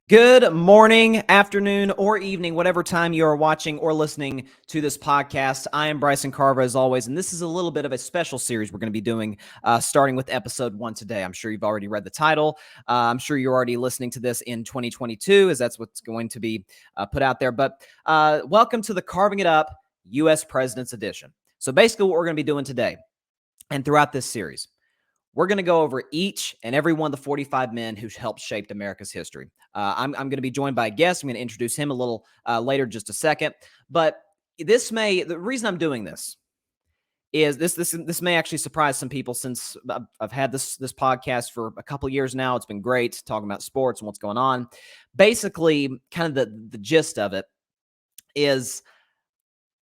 Good morning, afternoon, or evening, whatever time you are watching or listening to this podcast. I am Bryson Carver, as always, and this is a little bit of a special series we're going to be doing, starting with episode 1 today. I'm sure you've already read the title. I'm sure you're already listening to this in 2022, as that's what's going to be put out there. But welcome to the Carving It Up U.S. President's Edition. So basically what we're going to be doing today and throughout this series, we're going to go over each and every one of the 45 men who helped shape America's history. I'm going to be joined by a guest. I'm going to introduce him a little later, just a second. But the reason I'm doing this is this may actually surprise some people, since I've had this podcast for a couple of years now. It's been great talking about sports and what's going on. Basically, kind of the gist of it is,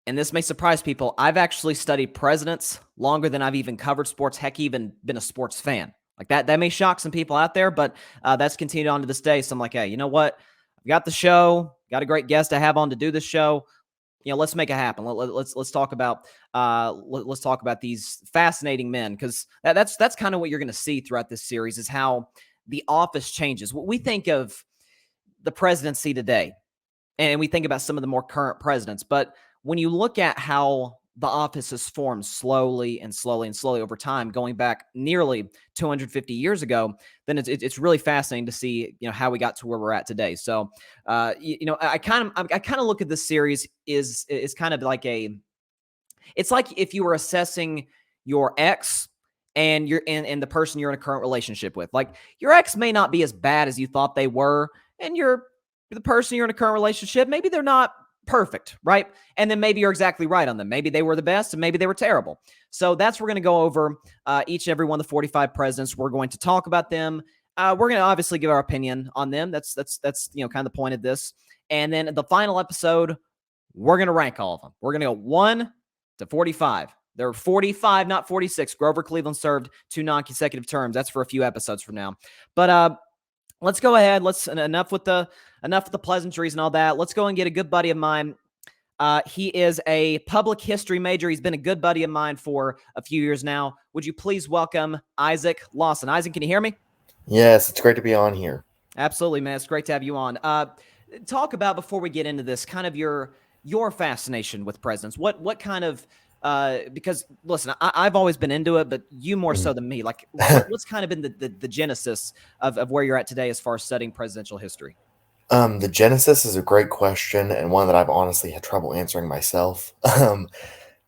and this may surprise people, I've actually studied presidents longer than I've even covered sports, heck, even been a sports fan. Like that may shock some people out there, but that's continued on to this day. So I'm like, hey, you know what? I've got the show, got a great guest I have on to do this show. Let's make it happen. Let's talk about these fascinating men, because that's kind of what you're going to see throughout this series, is how the office changes. We think of the presidency today, and we think about some of the more current presidents, but when you look at how the office has formed slowly over time, going back nearly 250 years ago, then it's really fascinating to see, how we got to where we're at today. So, I kind of look at this series is kind of like it's like if you were assessing your ex and the person you're in a current relationship with. Like, your ex may not be as bad as you thought they were, and the person you're in a current relationship, maybe they're not perfect, right? And then maybe you're exactly right on them. Maybe they were the best and maybe they were terrible. So that's we're going to go over each and every one of the 45 presidents. We're going to talk about them. We're going to obviously give our opinion on them. That's kind of the point of this. And then the final episode, we're going to rank all of them. We're going to go 1 to 45. There are 45, not 46. Grover Cleveland served 2 non-consecutive terms. That's for a few episodes from now. But let's go ahead. Enough with the pleasantries and all that. Let's go and get a good buddy of mine. He is a public history major. He's been a good buddy of mine for a few years now. Would you please welcome Isaac Lawson? Isaac, can you hear me? Yes, it's great to be on here. Absolutely, man. It's great to have you on. Talk about, before we get into this, kind of your fascination with presidents. What kind of because listen, I've always been into it, but you more so than me. Like, what's kind of been the genesis of where you're at today as far as studying presidential history? The genesis is a great question, and one that I've honestly had trouble answering myself.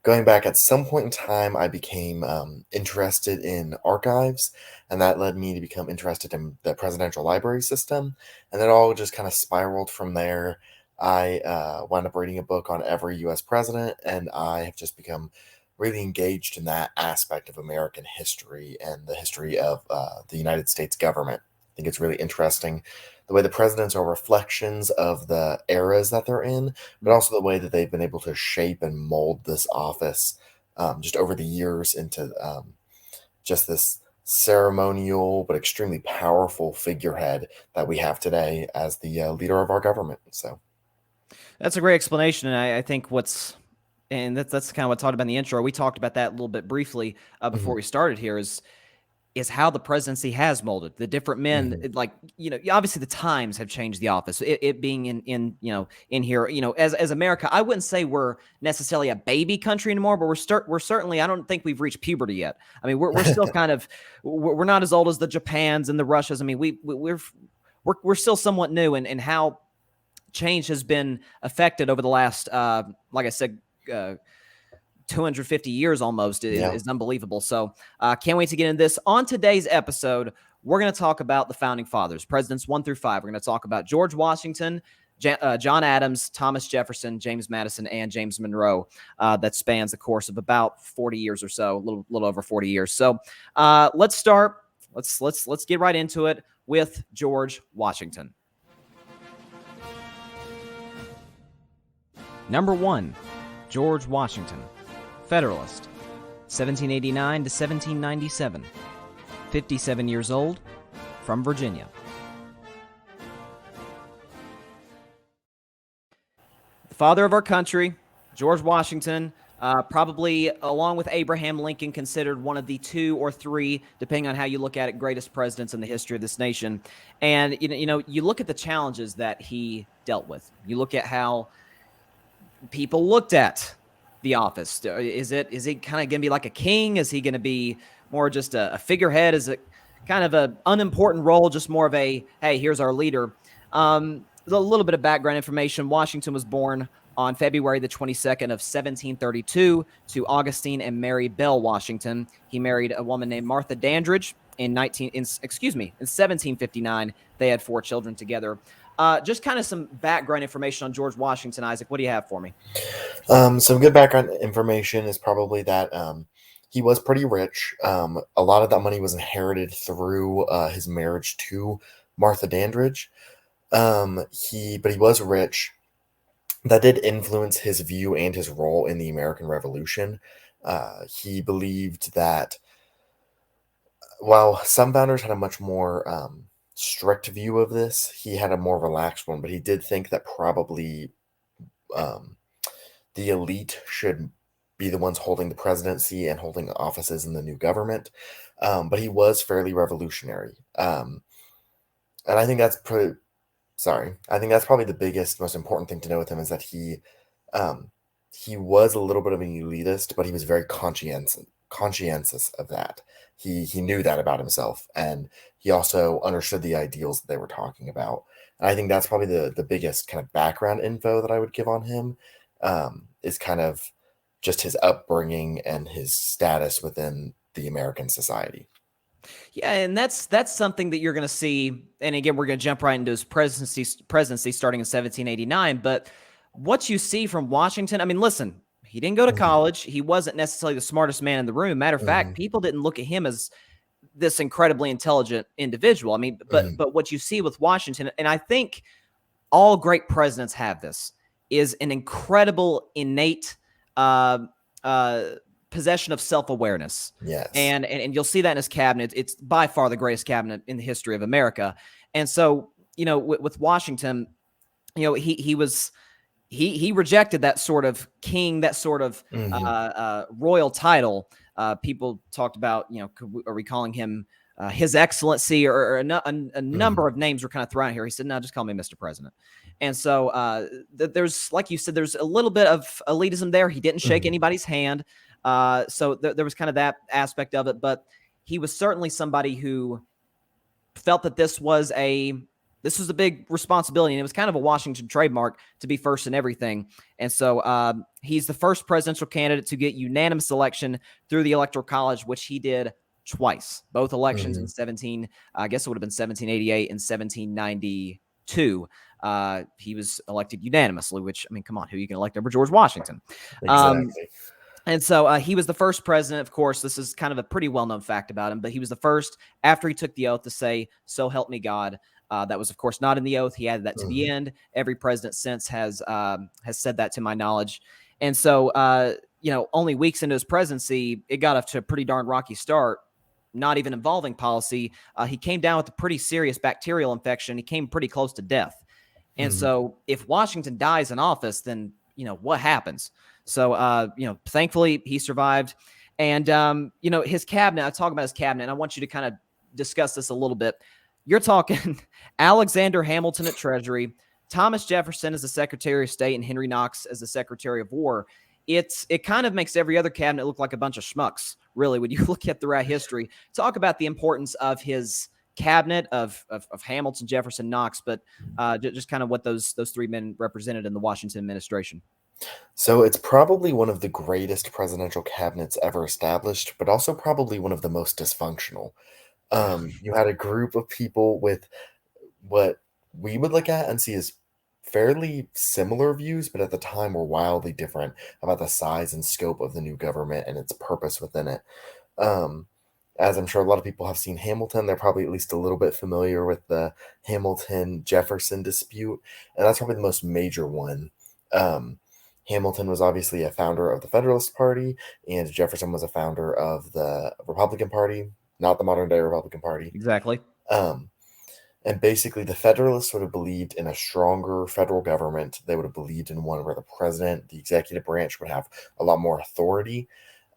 Going back, at some point in time, I became interested in archives, and that led me to become interested in the presidential library system, and it all just kind of spiraled from there. I wound up reading a book on every U.S. president, and I have just become really engaged in that aspect of American history and the history of the United States government. I think it's really interesting the way the presidents are reflections of the eras that they're in, but also the way that they've been able to shape and mold this office just over the years into just this ceremonial but extremely powerful figurehead that we have today as the leader of our government. So that's a great explanation, and I think that's kind of what I talked about in the intro. We talked about that a little bit briefly before we started here. Is how the presidency has molded the different men. Obviously the times have changed the office. It being in here, as America, I wouldn't say we're necessarily a baby country anymore, but we're certainly, I don't think we've reached puberty yet. I mean, we're still kind of, we're not as old as the Japans and the Russias. I mean, we're still somewhat new, and how change has been affected over the last, like I said, 250 years almost is unbelievable. So can't wait to get into this. On today's episode, we're going to talk about the founding fathers, presidents 1 through 5. We're going to talk about George Washington, John Adams, Thomas Jefferson, James Madison, and James Monroe. That spans the course of about 40 years or so, a little over 40 years. So let's start. Let's get right into it with George Washington. Number 1, George Washington. Federalist, 1789 to 1797, 57 years old, from Virginia. The father of our country, George Washington, Probably, along with Abraham Lincoln, considered one of the 2 or 3, depending on how you look at it, greatest presidents in the history of this nation. And you look at the challenges that he dealt with. You look at how people looked at the office. Is he kind of going to be like a king? Is he going to be more just a figurehead? Is it kind of an unimportant role, just more of a, hey, here's our leader? A little bit of background information. Washington was born on February the 22nd of 1732 to Augustine and Mary Bell Washington. He married a woman named Martha Dandridge in 1759. They had 4 children together. Just kind of some background information on George Washington. Isaac, what do you have for me? Some good background information is probably that he was pretty rich. A lot of that money was inherited through his marriage to Martha Dandridge. But he was rich. That did influence his view and his role in the American Revolution. He believed that while some founders had a much more strict view of this, he had a more relaxed one, but he did think that probably the elite should be the ones holding the presidency and holding offices in the new government. But he was fairly revolutionary. And I think that's I think that's probably the biggest, most important thing to know with him is that he was a little bit of an elitist, but he was very conscientious of that. He knew that about himself, and he also understood the ideals that they were talking about. And I think that's probably the biggest kind of background info that I would give on him, is kind of just his upbringing and his status within the American society. Yeah, and that's something that you're going to see. And again, we're going to jump right into his presidency starting in 1789. But what you see from Washington, I mean, listen, he didn't go to college. He wasn't necessarily the smartest man in the room. Matter of fact, people didn't look at him as this incredibly intelligent individual. I mean, but what you see with Washington, and I think all great presidents have this, is an incredible innate possession of self-awareness. Yes. And you'll see that in his cabinet. It's by far the greatest cabinet in the history of America. And so, with Washington, he rejected that sort of king, that sort of royal title. People talked about, are we calling him His Excellency or a number of names were kind of thrown out here. He said, no, just call me Mr. President. And so there's, like you said, there's a little bit of elitism there. He didn't shake anybody's hand. So there was kind of that aspect of it. But he was certainly somebody who felt that this was a big responsibility, and it was kind of a Washington trademark to be first in everything. And so he's the first presidential candidate to get unanimous election through the Electoral College, which he did twice, both elections in I guess it would have been 1788 and 1792. He was elected unanimously, which, I mean, come on, who you can elect over George Washington? Exactly. And so he was the first president. Of course, this is kind of a pretty well-known fact about him, but he was the first after he took the oath to say, "So help me God." That was, of course, not in the oath. He added that to the end. Every president since has said that, to my knowledge. And so, only weeks into his presidency, it got off to a pretty darn rocky start, not even involving policy. He came down with a pretty serious bacterial infection. He came pretty close to death. And so if Washington dies in office, then, what happens? So, thankfully he survived. And, his cabinet, I talk about his cabinet, and I want you to kind of discuss this a little bit. You're talking Alexander Hamilton at Treasury, Thomas Jefferson as the Secretary of State, and Henry Knox as the Secretary of War. It kind of makes every other cabinet look like a bunch of schmucks, really, when you look at throughout history. Talk about the importance of his cabinet of Hamilton, Jefferson, Knox, but just kind of what those 3 men represented in the Washington administration. So it's probably one of the greatest presidential cabinets ever established, but also probably one of the most dysfunctional. You had a group of people with what we would look at and see as fairly similar views, but at the time were wildly different about the size and scope of the new government and its purpose within it. As I'm sure a lot of people have seen Hamilton, they're probably at least a little bit familiar with the Hamilton-Jefferson dispute, and that's probably the most major one. Hamilton was obviously a founder of the Federalist Party, and Jefferson was a founder of the Republican Party, not the modern-day Republican Party. Exactly. And basically, the Federalists would have believed in a stronger federal government. They would have believed in one where the president, the executive branch, would have a lot more authority.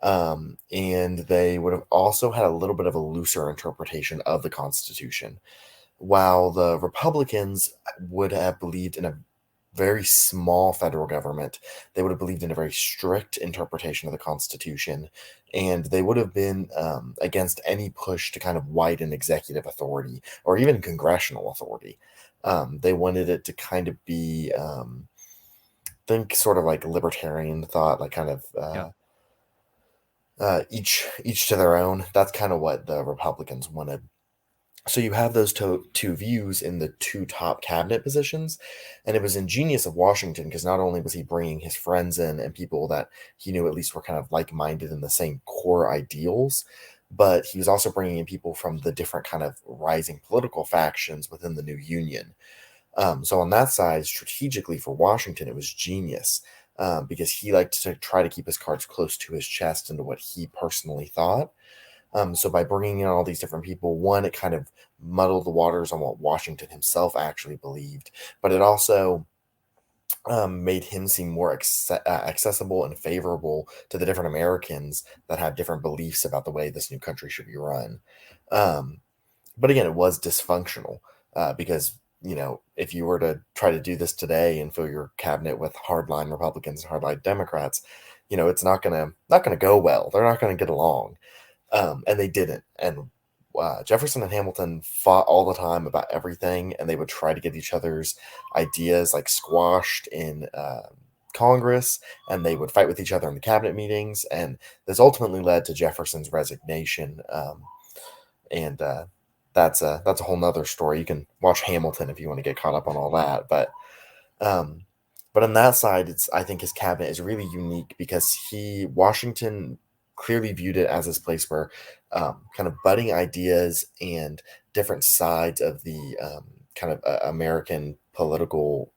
And they would have also had a little bit of a looser interpretation of the Constitution, while the Republicans would have believed in a very small federal government. They would have believed in a very strict interpretation of the Constitution, and they would have been against any push to kind of widen executive authority or even congressional authority. They wanted it to kind of be, think sort of like libertarian thought, like kind of Yeah. Each to their own. That's kind of what the Republicans wanted. So you have those two views in the two top cabinet positions, and it was ingenious of Washington because not only was he bringing his friends in and people that he knew at least were kind of like-minded in the same core ideals, but he was also bringing in people from the different kind of rising political factions within the new Union. So on that side, strategically for Washington, it was genius because he liked to try to keep his cards close to his chest and to what he personally thought. So by bringing in all these different people, one, it kind of muddled the waters on what Washington himself actually believed, but it also made him seem more accessible and favorable to the different Americans that had different beliefs about the way this new country should be run. Um, but again, it was dysfunctional because if you were to try to do this today and fill your cabinet with hardline Republicans and hardline Democrats, it's not gonna go well. They're not gonna get along. And they didn't. And Jefferson and Hamilton fought all the time about everything, and they would try to get each other's ideas like squashed in Congress, and they would fight with each other in the cabinet meetings. And this ultimately led to Jefferson's resignation. And that's a whole nother story. You can watch Hamilton if you want to get caught up on all that. Um, but on that side, I think his cabinet is really unique because Washington clearly viewed it as this place where kind of budding ideas and different sides of the kind of American political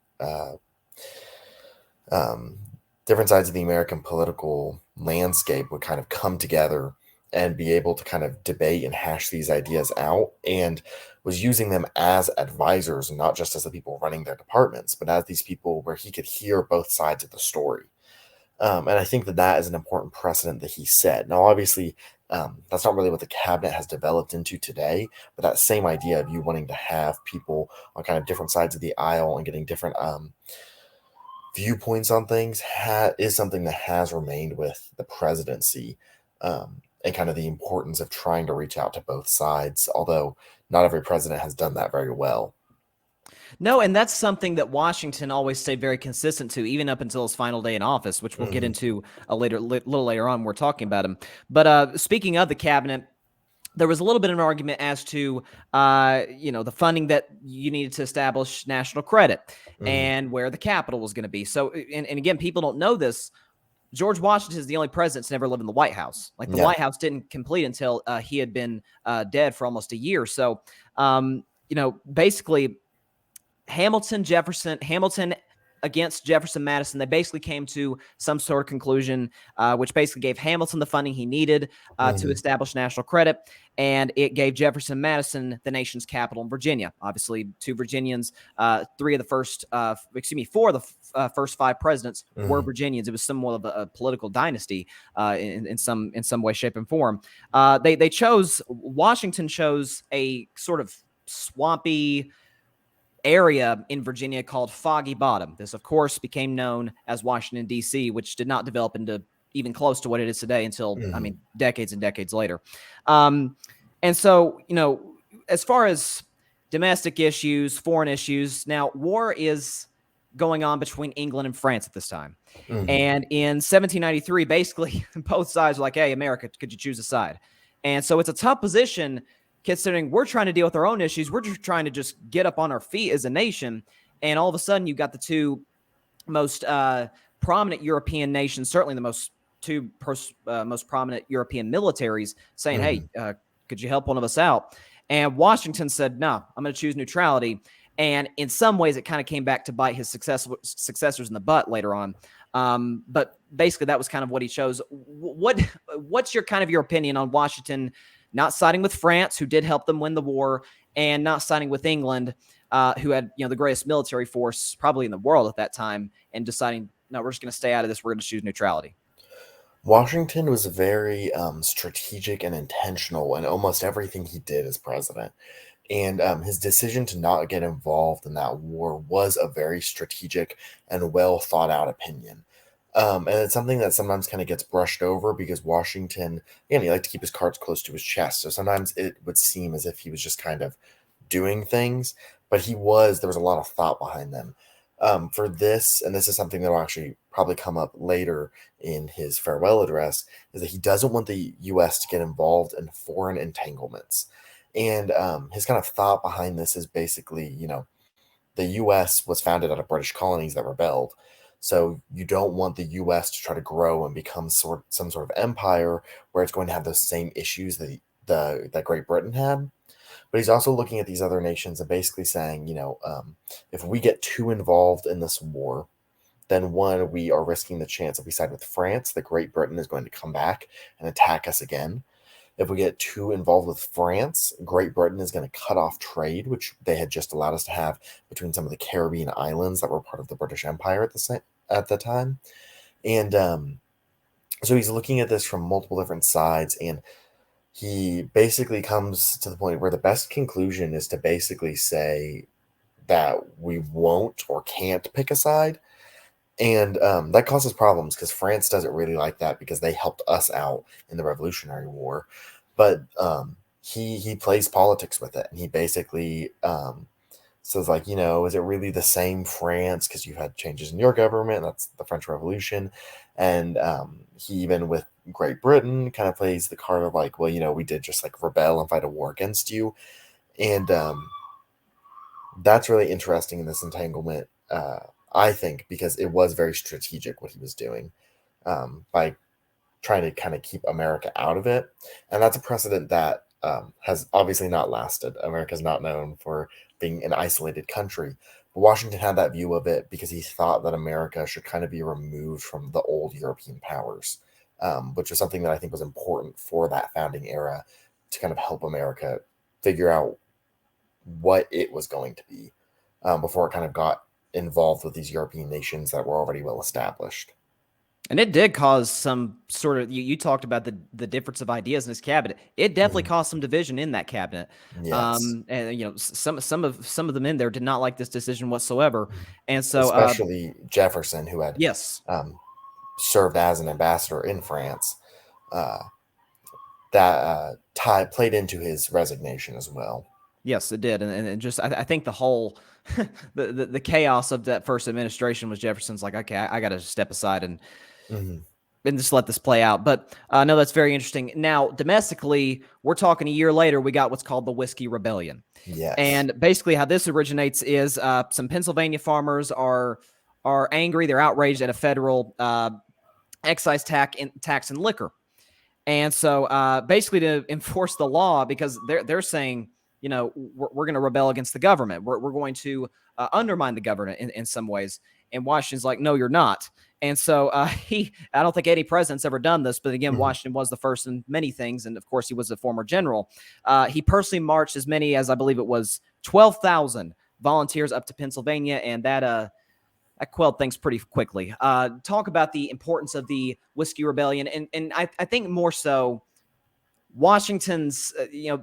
different sides of the American political landscape would kind of come together and be able to kind of debate and hash these ideas out, and was using them as advisors, not just as the people running their departments, but as these people where he could hear both sides of the story. And I think that is an important precedent that he set. Now, obviously, that's not really what the cabinet has developed into today, but that same idea of you wanting to have people on kind of different sides of the aisle and getting different viewpoints on things is something that has remained with the presidency, and kind of the importance of trying to reach out to both sides, although not every president has done that very well. No, and that's something that Washington always stayed very consistent to, even up until his final day in office, which we'll get into a little later on when we're talking about him. But speaking of the cabinet, there was a little bit of an argument as to, the funding that you needed to establish national credit and where the capital was going to be. So, and again, people don't know this. George Washington is the only president to never live in the White House. Like the White House didn't complete until he had been dead for almost a year. So, basically, Hamilton against Jefferson Madison, they basically came to some sort of conclusion, which basically gave Hamilton the funding he needed to establish national credit, and it gave Jefferson Madison the nation's capital in Virginia. Obviously, two Virginians, four of the first five presidents were Virginians. It was somewhat of a political dynasty in some way, shape, and form. Washington chose a sort of swampy area in Virginia called Foggy Bottom. This, of course, became known as Washington, D.C., which did not develop into even close to what it is today until, decades and decades later. And so, as far as domestic issues, foreign issues, now war is going on between England and France at this time. And in 1793, basically, both sides were like, hey, America, could you choose a side? And so it's a tough position considering we're trying to deal with our own issues. We're just trying to just get up on our feet as a nation. And all of a sudden, you got the two most prominent European nations, certainly the most prominent European militaries, saying, hey, could you help one of us out? And Washington said, no, I'm going to choose neutrality. And in some ways, it kind of came back to bite his successors in the butt later on. But basically, that was kind of what he chose. What's your opinion on Washington not siding with France, who did help them win the war, and not siding with England, who had the greatest military force probably in the world at that time, and deciding, no, we're just going to stay out of this. We're going to choose neutrality. Washington was very strategic and intentional in almost everything he did as president. And his decision to not get involved in that war was a very strategic and well thought out opinion. And it's something that sometimes kind of gets brushed over because Washington, again, he liked to keep his cards close to his chest. So sometimes it would seem as if he was just kind of doing things, but there was a lot of thought behind them. For this, and this is something that will actually probably come up later in his farewell address, is that he doesn't want the U.S. to get involved in foreign entanglements. And his kind of thought behind this is basically, the U.S. was founded out of British colonies that rebelled. So you don't want the U.S. to try to grow and become some sort of empire where it's going to have those same issues that Great Britain had. But he's also looking at these other nations and basically saying, if we get too involved in this war, then one, we are risking the chance if we side with France, that Great Britain is going to come back and attack us again. If we get too involved with France, Great Britain is going to cut off trade, which they had just allowed us to have between some of the Caribbean islands that were part of the British Empire at the time. And so he's looking at this from multiple different sides, and he basically comes to the point where the best conclusion is to basically say that we won't or can't pick a side. And that causes problems because France doesn't really like that because they helped us out in the Revolutionary War. But he plays politics with it, and he basically says, like, is it really the same France? Because you had changes in your government. That's the French Revolution. And he, even with Great Britain, kind of plays the card of like, well, we did just like rebel and fight a war against you. And that's really interesting in this entanglement, I think, because it was very strategic what he was doing by trying to kind of keep America out of it. And that's a precedent that has obviously not lasted. America is not known for being an isolated country. But Washington had that view of it because he thought that America should kind of be removed from the old European powers, which was something that I think was important for that founding era to kind of help America figure out what it was going to be before it kind of got involved with these European nations that were already well established. And it did cause some sort of, you talked about the difference of ideas in his cabinet. It definitely caused some division in that cabinet. Yes. And some of the men there did not like this decision whatsoever. And so Especially Jefferson, who had yes. served as an ambassador in France, that played into his resignation as well. Yes, it did. And just I think the whole the chaos of that first administration was Jefferson's like, okay, I got to step aside and just let this play out. But no, that's very interesting. Now, domestically, we're talking a year later, we got what's called the Whiskey Rebellion. Yes. And basically how this originates is some Pennsylvania farmers are angry. They're outraged at a federal excise tax and liquor. And so basically to enforce the law, because they're saying, we're going to rebel against the government. We're going to undermine the government in some ways. And Washington's like, no, you're not. And so I don't think any president's ever done this, but again, Washington was the first in many things. And of course, he was a former general. He personally marched as many as, I believe it was 12,000 volunteers up to Pennsylvania. And that quelled things pretty quickly. Talk about the importance of the Whiskey Rebellion. And I think more so Washington's,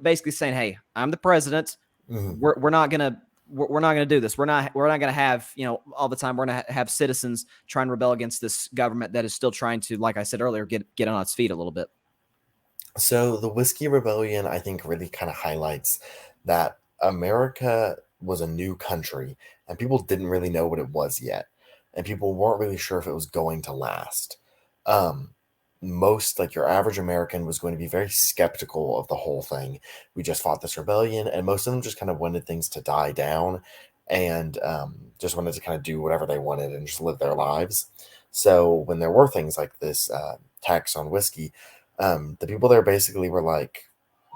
basically saying, hey, I'm the president. We're not going to do this. We're not going to have, all the time. We're going to have citizens try and rebel against this government that is still trying to, like I said earlier, get on its feet a little bit. So the Whiskey Rebellion, I think, really kind of highlights that America was a new country and people didn't really know what it was yet. And people weren't really sure if it was going to last. Most, like your average American, was going to be very skeptical of the whole thing. We just fought this rebellion, and most of them just kind of wanted things to die down and just wanted to kind of do whatever they wanted and just live their lives. So when there were things like this tax on whiskey, the people there basically were like,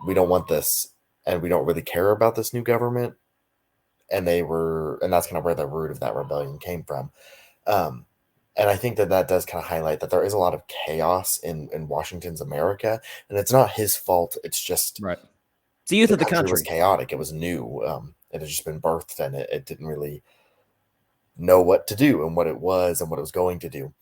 we don't want this, and we don't really care about this new government. And that's kind of where the root of that rebellion came from. And I think that does kind of highlight that there is a lot of chaos in Washington's America, and it's not his fault. It's just right. It's the youth the of the country was country. chaotic. It was new. It had just been birthed, and it didn't really know what to do and what it was and what it was going to do.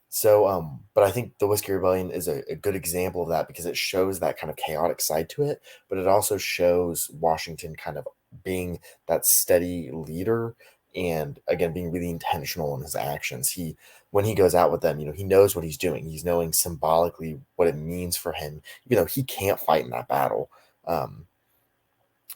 So, but I think the Whiskey Rebellion is a good example of that because it shows that kind of chaotic side to it, but it also shows Washington kind of being that steady leader and again being really intentional in his actions. When he goes out with them, he knows what he's doing. He's knowing symbolically what it means for him. He can't fight in that battle.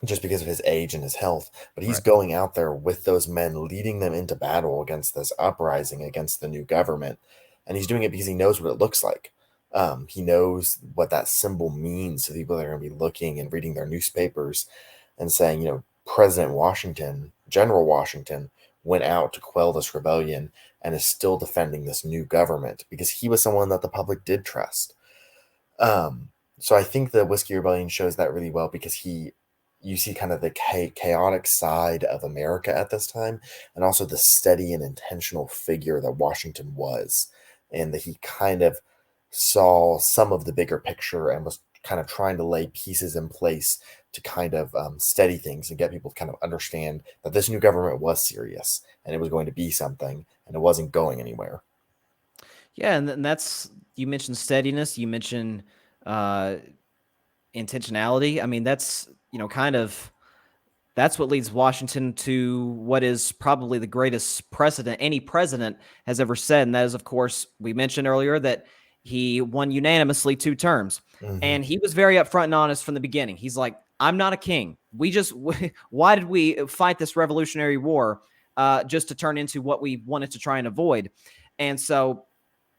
Just because of his age and his health, but he's Right. going out there with those men, leading them into battle against this uprising against the new government. And he's doing it because he knows what it looks like. He knows what that symbol means to people that are going to be looking and reading their newspapers and saying, President Washington, General Washington, went out to quell this rebellion and is still defending this new government because he was someone that the public did trust. So I think the Whiskey Rebellion shows that really well because you see kind of the chaotic side of America at this time, and also the steady and intentional figure that Washington was, and that he kind of saw some of the bigger picture and was kind of trying to lay pieces in place to kind of steady things and get people to kind of understand that this new government was serious and it was going to be something and it wasn't going anywhere. Yeah, and that's, you mentioned steadiness, you mentioned intentionality. I mean, that's, that's what leads Washington to what is probably the greatest precedent any president has ever said. And that is, of course, we mentioned earlier that he won unanimously 2 terms. Mm-hmm. And he was very upfront and honest from the beginning. He's like, I'm not a king. Why did we fight this Revolutionary War just to turn into what we wanted to try and avoid? And so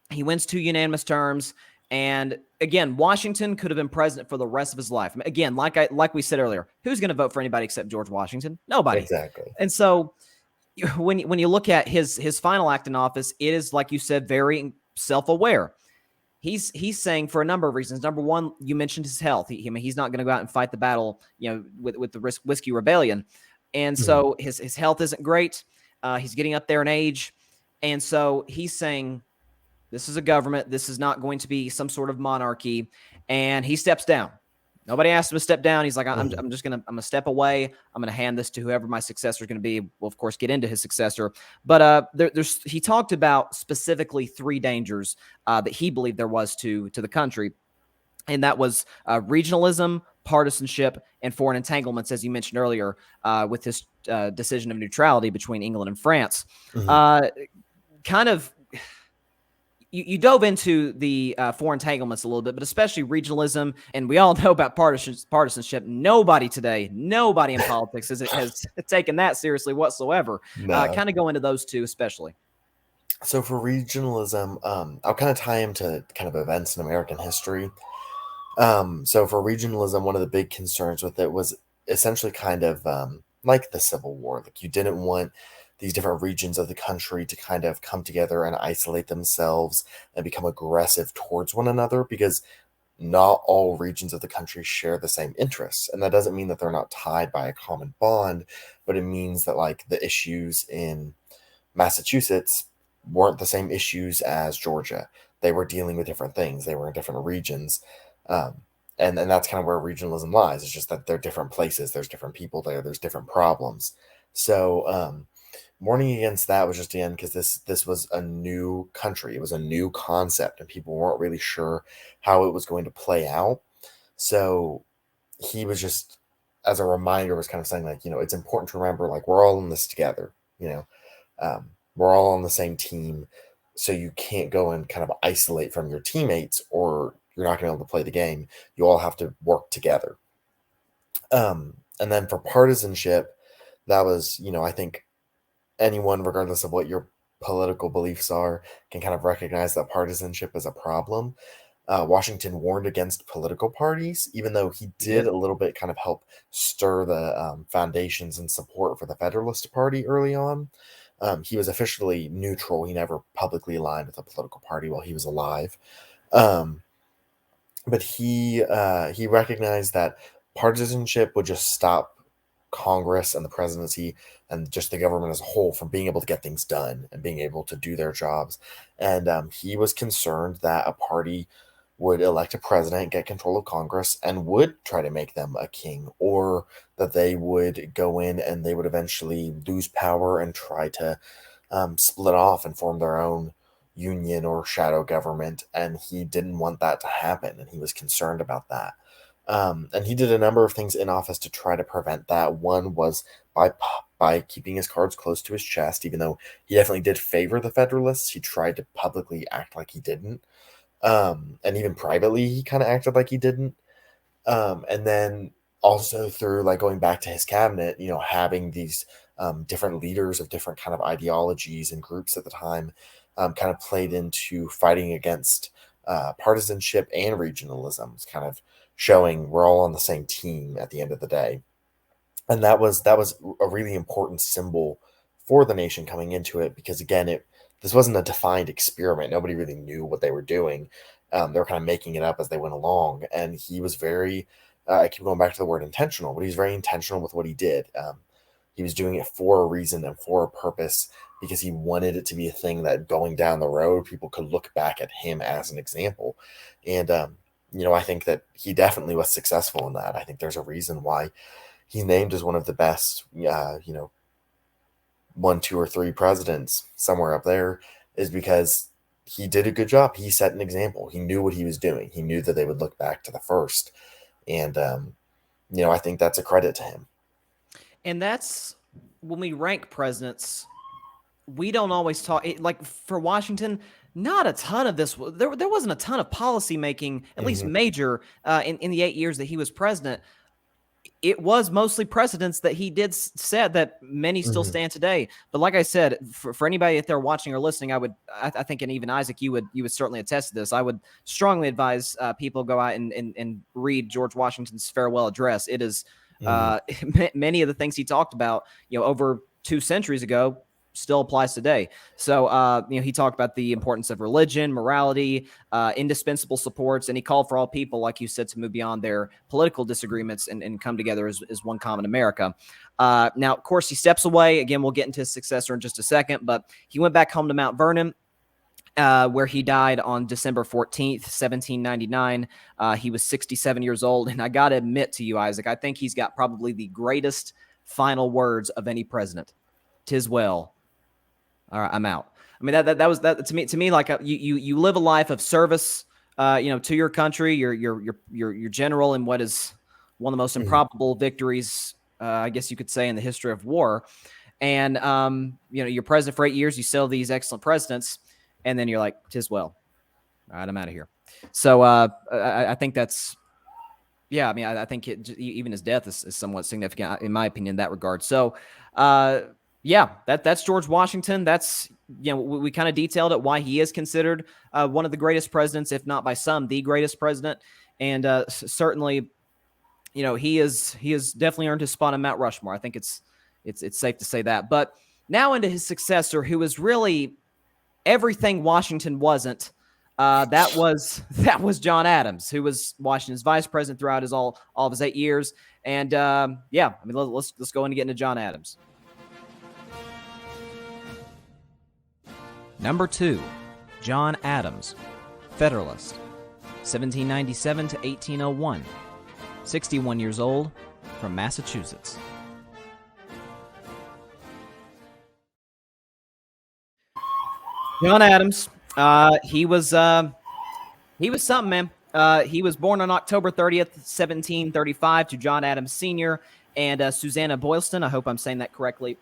he wins 2 unanimous terms. And again, Washington could have been president for the rest of his life. Again, like we said earlier, who's going to vote for anybody except George Washington? Nobody. Exactly. And so when you look at his final act in office, it is, like you said, very self-aware. He's saying for a number of reasons. Number one, you mentioned his health. He's not going to go out and fight the battle, with the Whiskey Rebellion, and so his health isn't great. He's getting up there in age, and so he's saying, this is a government. This is not going to be some sort of monarchy. And he steps down. Nobody asked him to step down. He's like, I'm going to step away. I'm going to hand this to whoever my successor is going to be. We'll, of course, get into his successor. But he talked about specifically 3 dangers that he believed there was to the country. And that was regionalism, partisanship, and foreign entanglements, as you mentioned earlier, with this decision of neutrality between England and France. Kind of, you dove into the foreign entanglements a little bit, but especially regionalism, and we all know about partisanship. Nobody in politics has taken that seriously whatsoever. No. Kind of go into those 2 especially. So for regionalism, I'll kind of tie him to kind of events in American history. So for regionalism, one of the big concerns with it was essentially kind of like the Civil War. Like, you didn't want these different regions of the country to kind of come together and isolate themselves and become aggressive towards one another, because not all regions of the country share the same interests. And that doesn't mean that they're not tied by a common bond, but it means that, like, the issues in Massachusetts weren't the same issues as Georgia. They were dealing with different things. They were in different regions. And that's kind of where regionalism lies. It's just that they're different places. There's different people there. There's different problems. So warning against that was just, again, because this was a new country. It was a new concept, and people weren't really sure how it was going to play out. So he was just, as a reminder, was kind of saying, like, it's important to remember, like, we're all in this together. We're all on the same team. So you can't go and kind of isolate from your teammates, or you're not going to be able to play the game. You all have to work together. And then for partisanship, that was, I think anyone, regardless of what your political beliefs are, can kind of recognize that partisanship is a problem. Washington warned against political parties, even though he did a little bit kind of help stir the foundations and support for the Federalist Party early on. He was officially neutral. He never publicly aligned with a political party while he was alive. But he recognized that partisanship would just stop Congress and the presidency and just the government as a whole from being able to get things done and being able to do their jobs. And he was concerned that a party would elect a president, get control of Congress, and would try to make them a king, or that they would go in and they would eventually lose power and try to split off and form their own union or shadow government. And he didn't want that to happen, and he was concerned about that. And he did a number of things in office to try to prevent that. One was by keeping his cards close to his chest, even though he definitely did favor the Federalists. He tried to publicly act like he didn't, and even privately, he kind of acted like he didn't. And then also through like going back to his cabinet, having these different leaders of different kind of ideologies and groups at the time, kind of played into fighting against partisanship and regionalism, kind of showing we're all on the same team at the end of the day. And that was a really important symbol for the nation coming into it, because again, this wasn't a defined experiment. Nobody really knew what they were doing. They were kind of making it up as they went along, and he was very I keep going back to the word intentional, but he's very intentional with what he did. He was doing it for a reason and for a purpose, because he wanted it to be a thing that going down the road, people could look back at him as an example. And I think that he definitely was successful in that. I think there's a reason why he's named as one of the best, 1, 2, or 3 presidents somewhere up there, is because he did a good job. He set an example. He knew what he was doing. He knew that they would look back to the first. And, I think that's a credit to him. And that's when we rank presidents, we don't always talk like for Washington. Not a ton of this. There wasn't a ton of policy making, at least major, in the 8 years that he was president. It was mostly precedents that he did set that many still stand today. But like I said, for anybody out there watching or listening, I think, and even Isaac, you would certainly attest to this. I would strongly advise people go out and read George Washington's farewell address. It is many of the things he talked about, over 2 centuries ago, still applies today. So, he talked about the importance of religion, morality, indispensable supports, and he called for all people, like you said, to move beyond their political disagreements and come together as one common America. Now, of course, he steps away. Again, we'll get into his successor in just a second, but he went back home to Mount Vernon, where he died on December 14th, 1799. He was 67 years old, and I got to admit to you, Isaac, I think he's got probably the greatest final words of any president. "'Tis well. All right, I'm out." I mean, that was that to me like you live a life of service, to your country. You're general in what is one of the most improbable victories, I guess you could say, in the history of war. And you're president for 8 years. You sell these excellent presidents, and then you're like, "'Tis well. All right, I'm out of here." So I think that's. Yeah, I mean, I think even his death is somewhat significant, in my opinion, in that regard. So, yeah, that's George Washington. That's, we kind of detailed it, why he is considered one of the greatest presidents, if not by some, the greatest president. And certainly, he has definitely earned his spot on Mount Rushmore. I think it's safe to say that. But now into his successor, who is really everything Washington wasn't. That was John Adams, who was Washington's vice president throughout all of his 8 years. And let's go into John Adams. Number 2, John Adams, Federalist, 1797 to 1801, 61 years old, from Massachusetts. John Adams, he was something, man. He was born on October 30th, 1735, to John Adams Sr. and Susanna Boylston. I hope I'm saying that correctly.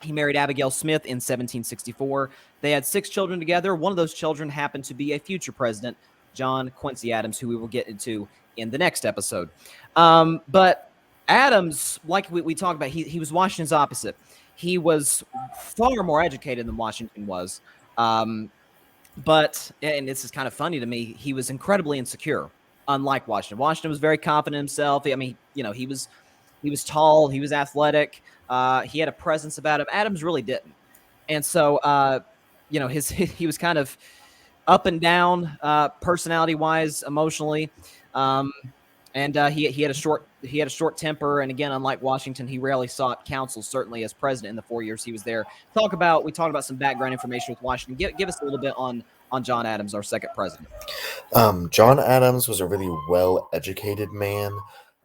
He married Abigail Smith in 1764. They had 6 children together. One of those children happened to be a future president, John Quincy Adams, who we will get into in the next episode. But Adams, like we talked about, he was Washington's opposite. He was far more educated than Washington was. But, and this is kind of funny to me, he was incredibly insecure, unlike Washington. Washington was very confident in himself. I mean, he was tall, he was athletic, he had a presence about him. Adams really didn't. And so, he was kind of up and down, personality-wise, emotionally. And he had a short temper, and again, unlike Washington, he rarely sought counsel. Certainly, as president in the 4 years he was there. We talked about some background information with Washington. Give us a little bit on on John Adams, our second president? John Adams was a really well-educated man,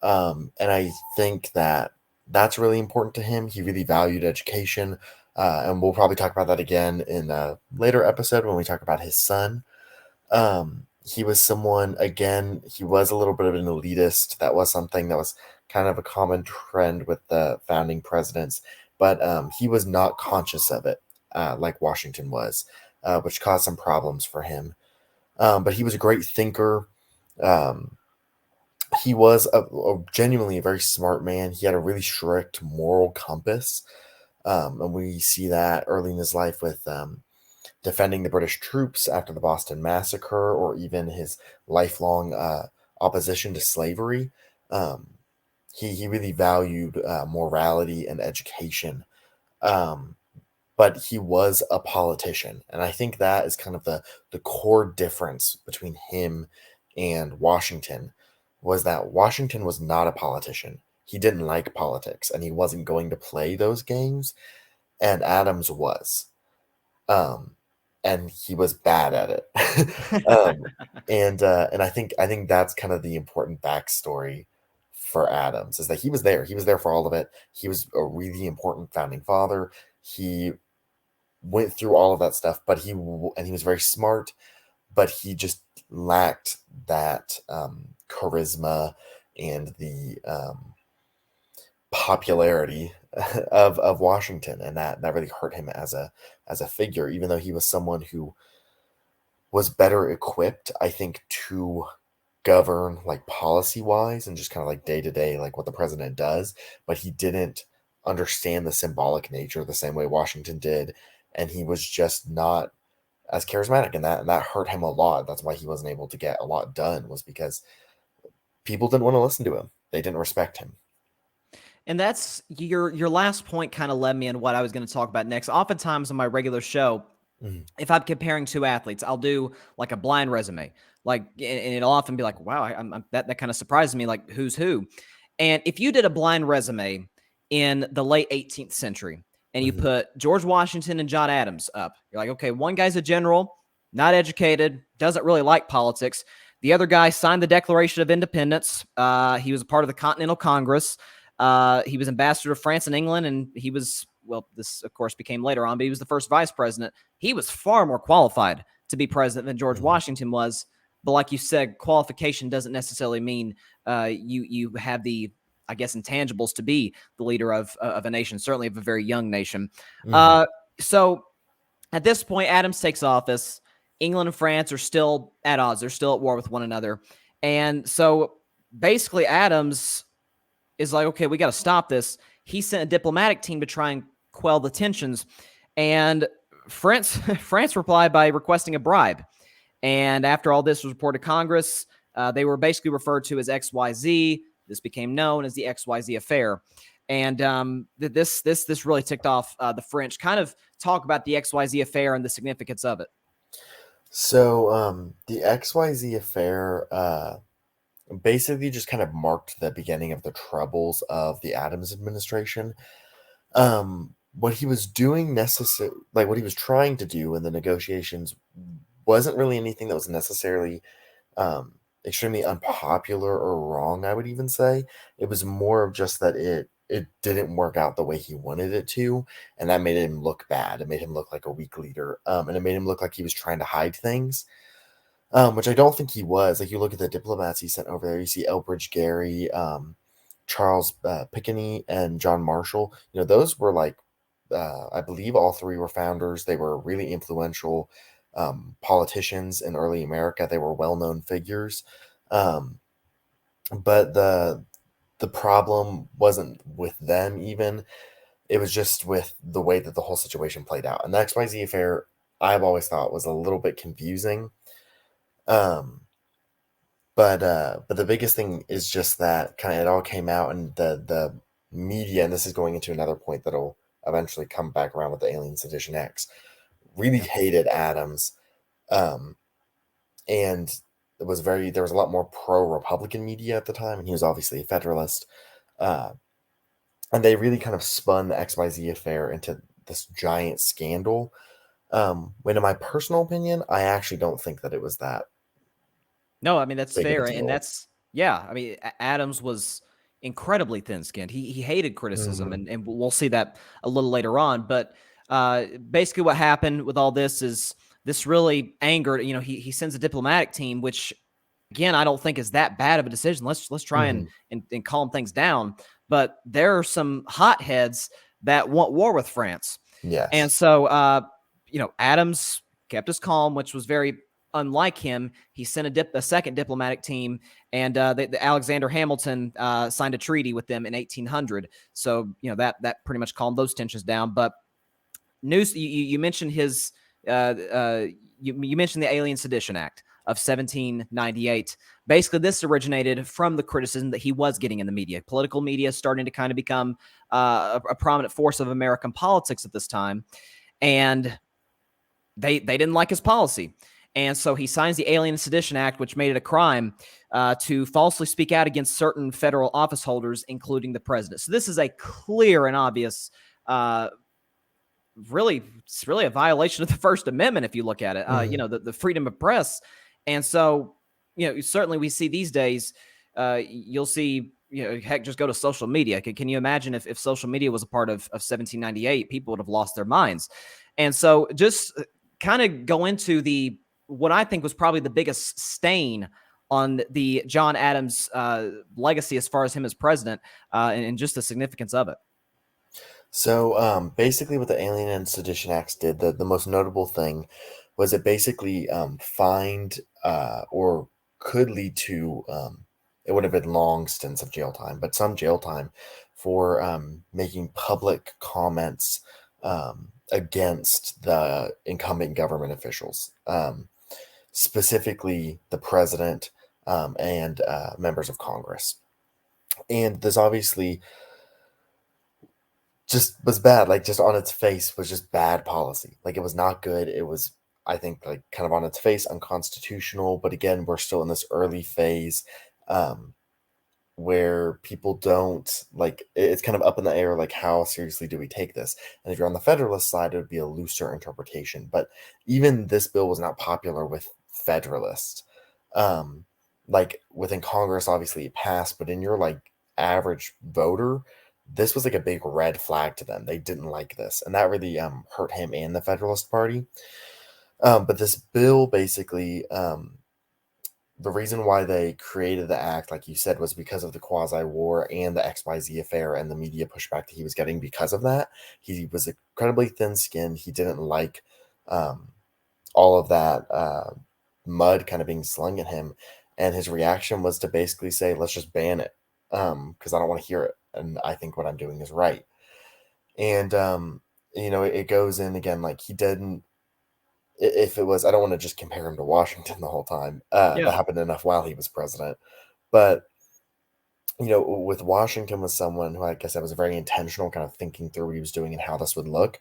and I think that that's really important to him. He really valued education, and we'll probably talk about that again in a later episode when we talk about his son. He was someone, again, he was a little bit of an elitist. That was something that was kind of a common trend with the founding presidents, but he was not conscious of it, like Washington was, which caused some problems for him. But he was a great thinker. Um, he was genuinely a very smart man. He had a really strict moral compass. And we see that early in his life with defending the British troops after the Boston Massacre, or even his lifelong opposition to slavery. Um, he really valued morality and education. Um, but he was a politician. And I think that is kind of the core difference between him and Washington, was that Washington was not a politician. He didn't like politics, and he wasn't going to play those games, and Adams was. Um, and he was bad at it. And I think that's kind of the important backstory for Adams, is that he was there. He was there for all of it. He was a really important founding father. He went through all of that stuff, but he was very smart, but he just lacked that charisma and the popularity of Washington, and that really hurt him as a figure, even though he was someone who was better equipped, I think, to govern like policy wise and just kind of like day to day, like what the president does, but he didn't understand the symbolic nature the same way Washington did, and he was just not as charismatic, and that hurt him a lot. That's why he wasn't able to get a lot done, was because people didn't want to listen to him. They didn't respect him. And that's your last point kind of led me in what I was going to talk about next. Oftentimes on my regular show, Mhm. if I'm comparing two athletes, I'll do like a blind resume, like, and it'll often be like, wow, that kind of surprises me, like who's who. And if you did a blind resume in the late 18th century and you Mhm. put George Washington and John Adams up, you're like, okay, one guy's a general, not educated, doesn't really like politics. The other guy signed the Declaration of Independence. He was a part of the Continental Congress. He was ambassador to France and England, and he was, well, this of course became later on, but he was the first vice president. He was far more qualified to be president than George Mhm. Washington was. But like you said, qualification doesn't necessarily mean you have the, I guess, intangibles to be the leader of a nation, certainly of a very young nation. Mhm. So at this point, Adams takes office. England and France are still at odds. They're still at war with one another. And so basically, Adams is like, okay, we got to stop this. He sent a diplomatic team to try and quell the tensions. And France replied by requesting a bribe. And after all this was reported to Congress, they were basically referred to as XYZ. This became known as the XYZ affair. And this really ticked off the French. Kind of talk about the XYZ affair and the significance of it. So the XYZ affair basically just kind of marked the beginning of the troubles of the Adams administration. What he was doing like what he was trying to do in the negotiations wasn't really anything that was necessarily extremely unpopular or wrong, I would even say. It was more of just that it didn't work out the way he wanted it to, and that made him look bad. It made him look like a weak leader, and it made him look like he was trying to hide things, which I don't think he was. Like, you look at the diplomats he sent over there, you see Elbridge Gerry, Charles Pickney, and John Marshall. You know, those were like, I believe all three were founders. They were really influential politicians in early America. They were well-known figures. Um, but the problem wasn't with them even. It was just with the way that the whole situation played out. And the XYZ affair, I've always thought, was a little bit confusing. Um, but the biggest thing is just that kind of it all came out, and the media, and this is going into another point that'll eventually come back around with the Alien Sedition X, really Yeah. hated Adams. Um, and there was a lot more pro-Republican media at the time, and he was obviously a Federalist. Uh, and they really kind of spun the XYZ affair into this giant scandal. When in my personal opinion, I actually don't think that it was that No, I mean that's big of a fair, and deal. that's yeah. I mean Adams was incredibly thin-skinned. He hated criticism, Mhm. and we'll see that a little later on. But basically, what happened with all this is this really angered. He sends a diplomatic team, which again I don't think is that bad of a decision. Let's try and Mhm. and calm things down. But there are some hotheads that want war with France, and Yes. so Adams kept us calm, which was very unlike him. He sent a second diplomatic team, and the Alexander Hamilton signed a treaty with them in 1800. So that pretty much calmed those tensions down. But news, you mentioned his, you mentioned the Alien Sedition Act of 1798. Basically, this originated from the criticism that he was getting in the media. Political media starting to kind of become a prominent force of American politics at this time, and they didn't like his policy. And so he signs the Alien and Sedition Act, which made it a crime to falsely speak out against certain federal office holders, including the president. So this is a clear and obvious, it's really a violation of the First Amendment if you look at it. Mhm. The freedom of press. And so, certainly we see these days. You'll see. Heck, just go to social media. Can you imagine if social media was a part of 1798, people would have lost their minds. And so, just kind of go into the what I think was probably the biggest stain on the John Adams legacy as far as him as president, and just the significance of it. So basically, what the Alien and Sedition Acts did, the most notable thing was it basically fined or could lead to, it would have been long stints of jail time, but some jail time for making public comments against the incumbent government officials, specifically the president and members of Congress. And this obviously just was bad, like, just on its face was just bad policy. Like, it was not good. It was, I think, like, kind of on its face unconstitutional, but again, we're still in this early phase, um, where people don't like it's kind of up in the air, like, how seriously do we take this? And if you're on the Federalist side, it would be a looser interpretation. But even this bill was not popular with Federalists. Um, like, within Congress, obviously it passed, but in your, like, average voter, this was like a big red flag to them. They didn't like this, and that really hurt him and the Federalist Party. But this bill basically, the reason why they created the act, like you said, was because of the quasi war and the XYZ affair and the media pushback that he was getting because of that. He was incredibly thin skinned. He didn't like um, all of that mud kind of being slung at him. And his reaction was to basically say, let's just ban it because I don't want to hear it. And I think what I'm doing is right. And, it goes in again, like, he didn't, if it was, I don't want to just compare him to Washington the whole time. That Yeah, happened enough while he was president. But, with Washington was someone who, like I said, was very intentional, kind of thinking through what he was doing and how this would look.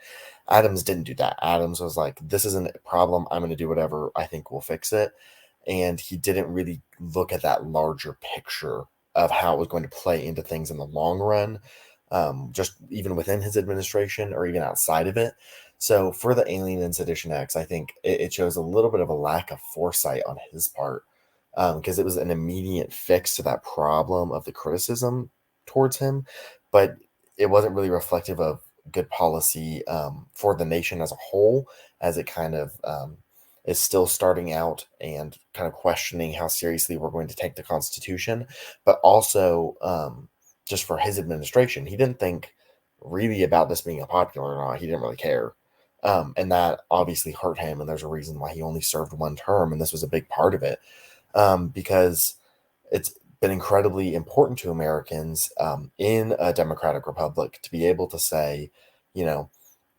Adams didn't do that. Adams was like, this isn't a problem. I'm going to do whatever I think will fix it. And he didn't really look at that larger picture of how it was going to play into things in the long run, just even within his administration or even outside of it. So for the Alien and Sedition Acts, I think it shows a little bit of a lack of foresight on his part, because it was an immediate fix to that problem of the criticism towards him, but it wasn't really reflective of good policy for the nation as a whole, as it kind of is still starting out and kind of questioning how seriously we're going to take the Constitution, but also just for his administration. He didn't think really about this being a popular or not. He didn't really care. And that obviously hurt him. And there's a reason why he only served one term. And this was a big part of it, because it's been incredibly important to Americans in a democratic republic to be able to say, you know,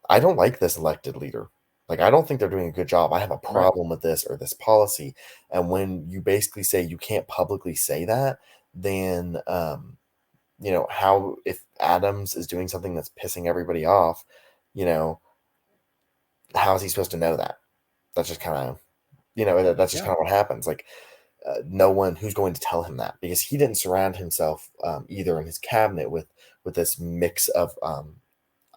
I don't like this elected leader. Like, I don't think they're doing a good job. I have a right. problem with this or this policy. And when you basically say you can't publicly say that, then, how, if Adams is doing something that's pissing everybody off, you know, how is he supposed to know that? That's just kind of, that's just Yeah. kind of what happens. Like, no one who's going to tell him that, because he didn't surround himself either in his cabinet with this mix of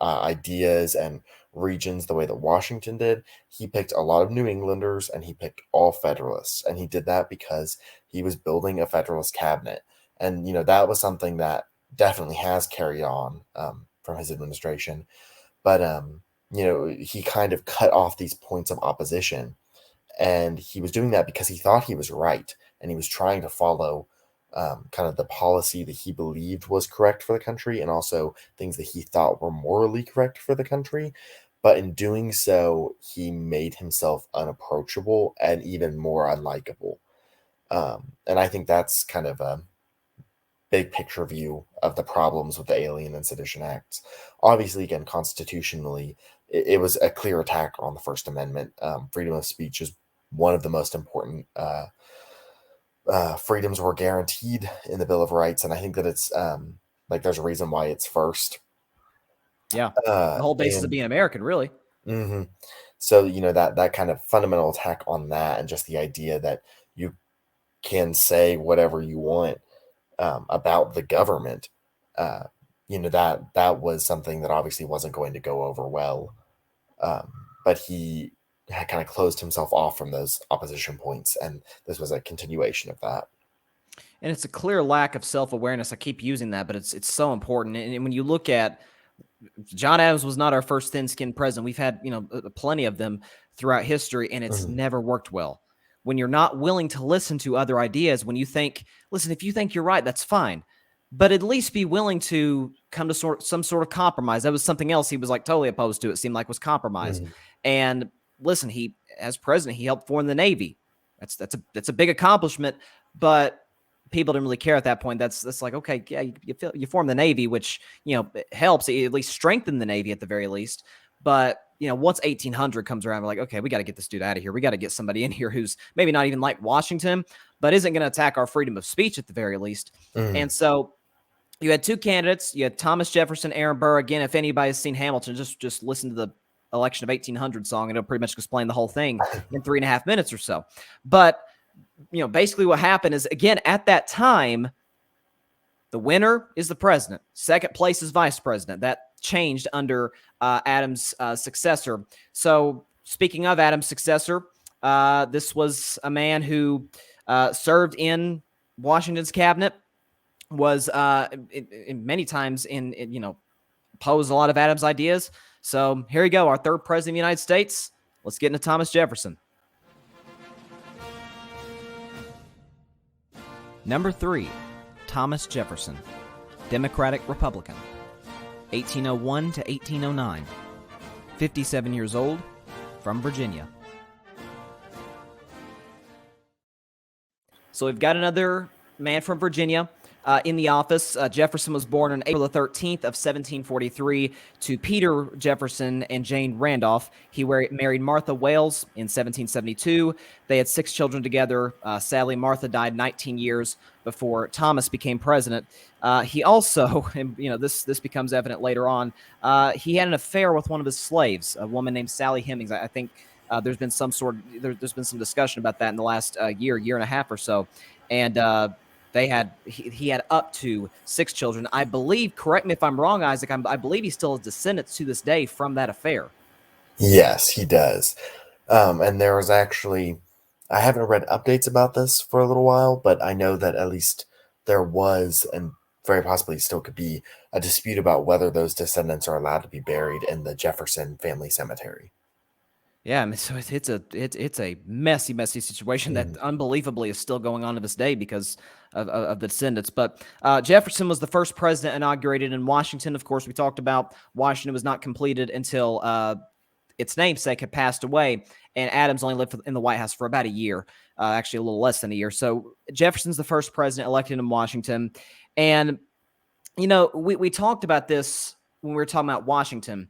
ideas and regions the way that Washington did. He picked a lot of New Englanders and he picked all Federalists. And he did that because he was building a Federalist cabinet. And, that was something that definitely has carried on from his administration. But, he kind of cut off these points of opposition. And he was doing that because he thought he was right. And he was trying to follow kind of the policy that he believed was correct for the country, and also things that he thought were morally correct for the country. But in doing so, he made himself unapproachable and even more unlikable. And I think that's kind of a big picture view of the problems with the Alien and Sedition Acts. Obviously, again, constitutionally, it was a clear attack on the First Amendment. Freedom of speech is one of the most important freedoms were guaranteed in the Bill of Rights, and I think that it's there's a reason why it's first. Yeah, the whole basis of being American, really. Mm-hmm. So that kind of fundamental attack on that, and just the idea that you can say whatever you want about the government, that was something that obviously wasn't going to go over well. But he had kind of closed himself off from those opposition points, and this was a continuation of that. And it's a clear lack of self-awareness. I keep using that, but it's so important. And when you look at John Adams was not our first thin-skinned president. We've had, plenty of them throughout history, and it's never worked well. When you're not willing to listen to other ideas, when you think, listen, if you think you're right, that's fine, but at least be willing to come to some sort of compromise. That was something else he was totally opposed to. It seemed like was compromise. And listen, as president, he helped form the Navy. That's a big accomplishment, but people didn't really care at that point. That's like, okay, yeah, you form the Navy, which, it helps. It at least strengthen the Navy at the very least. But, once 1800 comes around, we're like, okay, we got to get this dude out of here. We got to get somebody in here who's maybe not even like Washington, but isn't going to attack our freedom of speech at the very least. And so you had two candidates. You had Thomas Jefferson, Aaron Burr. Again, if anybody's seen Hamilton, just listen to the election of 1800 song, and it'll pretty much explain the whole thing in 3.5 minutes or so. But basically what happened is, again, at that time, the winner is the president. Second place is vice president. That changed under Adams' successor. So speaking of Adams' successor, this was a man who served in Washington's cabinet, was in many times opposed a lot of Adams' ideas. So here you go, our third president of the United States. Let's get into Thomas Jefferson. Number 3, Thomas Jefferson, Democratic Republican, 1801 to 1809, 57 years old, from Virginia. So we've got another man from Virginia in the office. Jefferson was born on April the 13th of 1743 to Peter Jefferson and Jane Randolph. He married Martha Wales in 1772. They had 6 children together. Sadly, Martha died 19 years before Thomas became president. He also, and this becomes evident later on, he had an affair with one of his slaves, a woman named Sally Hemings. I think there's been some discussion about that in the last year and a half or so. And he had up to 6 children. I believe, correct me if I'm wrong, Isaac, I believe he still has descendants to this day from that affair. Yes, he does. And there was actually, I haven't read updates about this for a little while, but I know that at least there was, and very possibly still could be, a dispute about whether those descendants are allowed to be buried in the Jefferson family cemetery. Yeah, I mean, so it's a messy situation that unbelievably is still going on to this day because of the descendants. But Jefferson was the first president inaugurated in Washington. Of course, we talked about Washington was not completed until its namesake had passed away, and Adams only lived in the White House for about a year, actually a little less than a year. So Jefferson's the first president elected in Washington. And, we talked about this when we were talking about Washington.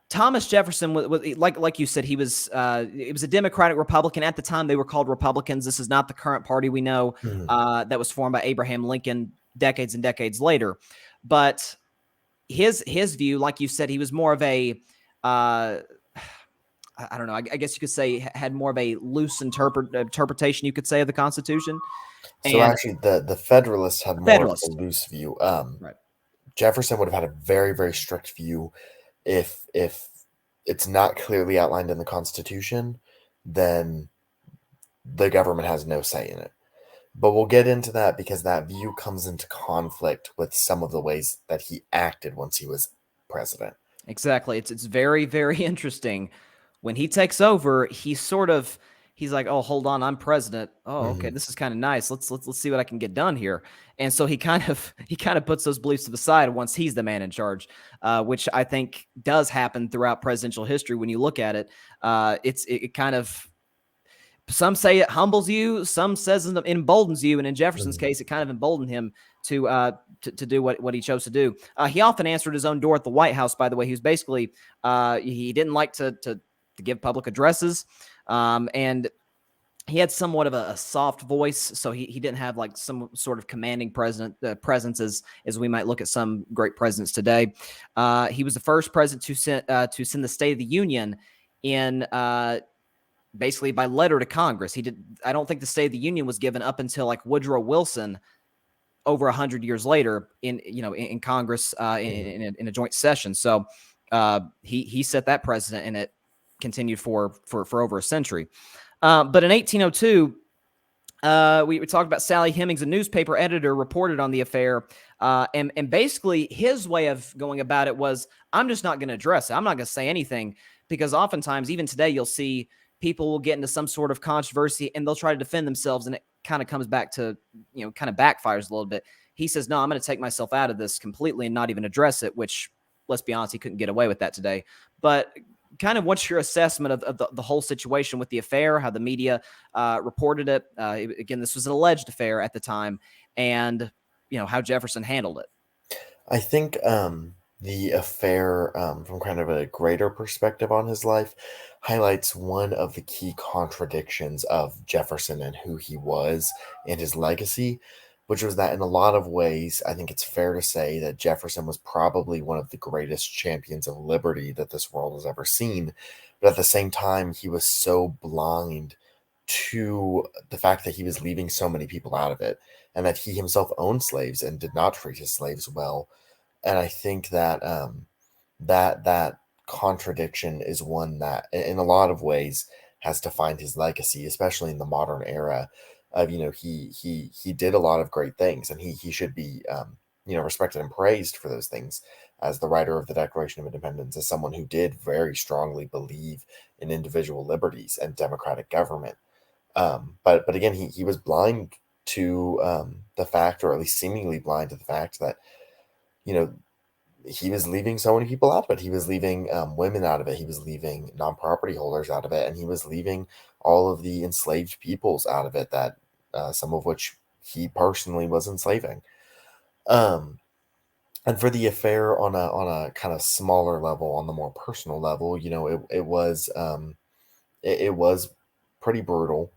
Thomas Jefferson was like you said, it was a Democratic Republican. At the time, they were called Republicans. This is not the current party we know that was formed by Abraham Lincoln decades and decades later. But his view, like you said, he was more of a I don't know. I guess you could say had more of a loose interpretation, you could say, of the Constitution. So actually, the Federalists had more of a loose view. Right. Jefferson would have had a very, very strict view. If it's not clearly outlined in the Constitution, then the government has no say in it. But we'll get into that because that view comes into conflict with some of the ways that he acted once he was president. Exactly. It's very, very interesting. When he takes over, he's like, "Oh, hold on, I'm president. Oh, okay, Mm-hmm. this is kind of nice. Let's see what I can get done here." And so he kind of he kind of puts those beliefs to the side once he's the man in charge, which I think does happen throughout presidential history. When you look at it, it kind of, some say it humbles you, some says it emboldens you, and in Jefferson's Mm-hmm. case, it kind of emboldened him to do what he chose to do. He often answered his own door at the White House. By the way, he was basically he didn't like to give public addresses, and he had somewhat of a soft voice, so he didn't have like some sort of commanding presence as we might look at some great presidents today. He was the first president to send the State of the Union in basically by letter to Congress. He did. I don't think the State of the Union was given up until like Woodrow Wilson over 100 years later in Congress in a joint session. So he set that precedent, and it continued for over a century. But in 1802. We talked about Sally Hemings, a newspaper editor, reported on the affair. And basically his way of going about it was, I'm just not going to address it. I'm not going to say anything, because oftentimes, even today, you'll see people will get into some sort of controversy and they'll try to defend themselves, and it kind of comes back to, kind of backfires a little bit. He says, no, I'm going to take myself out of this completely and not even address it, which, let's be honest, he couldn't get away with that today. But kind of what's your assessment of the whole situation with the affair, how the media reported it? Again, this was an alleged affair at the time, and how Jefferson handled it. I think the affair, from kind of a greater perspective on his life, highlights one of the key contradictions of Jefferson and who he was and his legacy, which was that in a lot of ways, I think it's fair to say that Jefferson was probably one of the greatest champions of liberty that this world has ever seen. But at the same time, he was so blind to the fact that he was leaving so many people out of it, and that he himself owned slaves and did not treat his slaves well. And I think that that contradiction is one that, in a lot of ways, has defined his legacy, especially in the modern era. Of he did a lot of great things, and he should be respected and praised for those things. As the writer of the Declaration of Independence, as someone who did very strongly believe in individual liberties and democratic government. But again, he was blind to the fact, or at least seemingly blind to the fact, that you know he was leaving so many people out of it. He was leaving women out of it. He was leaving non-property holders out of it, and he was leaving all of the enslaved peoples out of it, that some of which he personally was enslaving. Um, and for the affair on a kind of smaller level, on the more personal level, it was pretty brutal.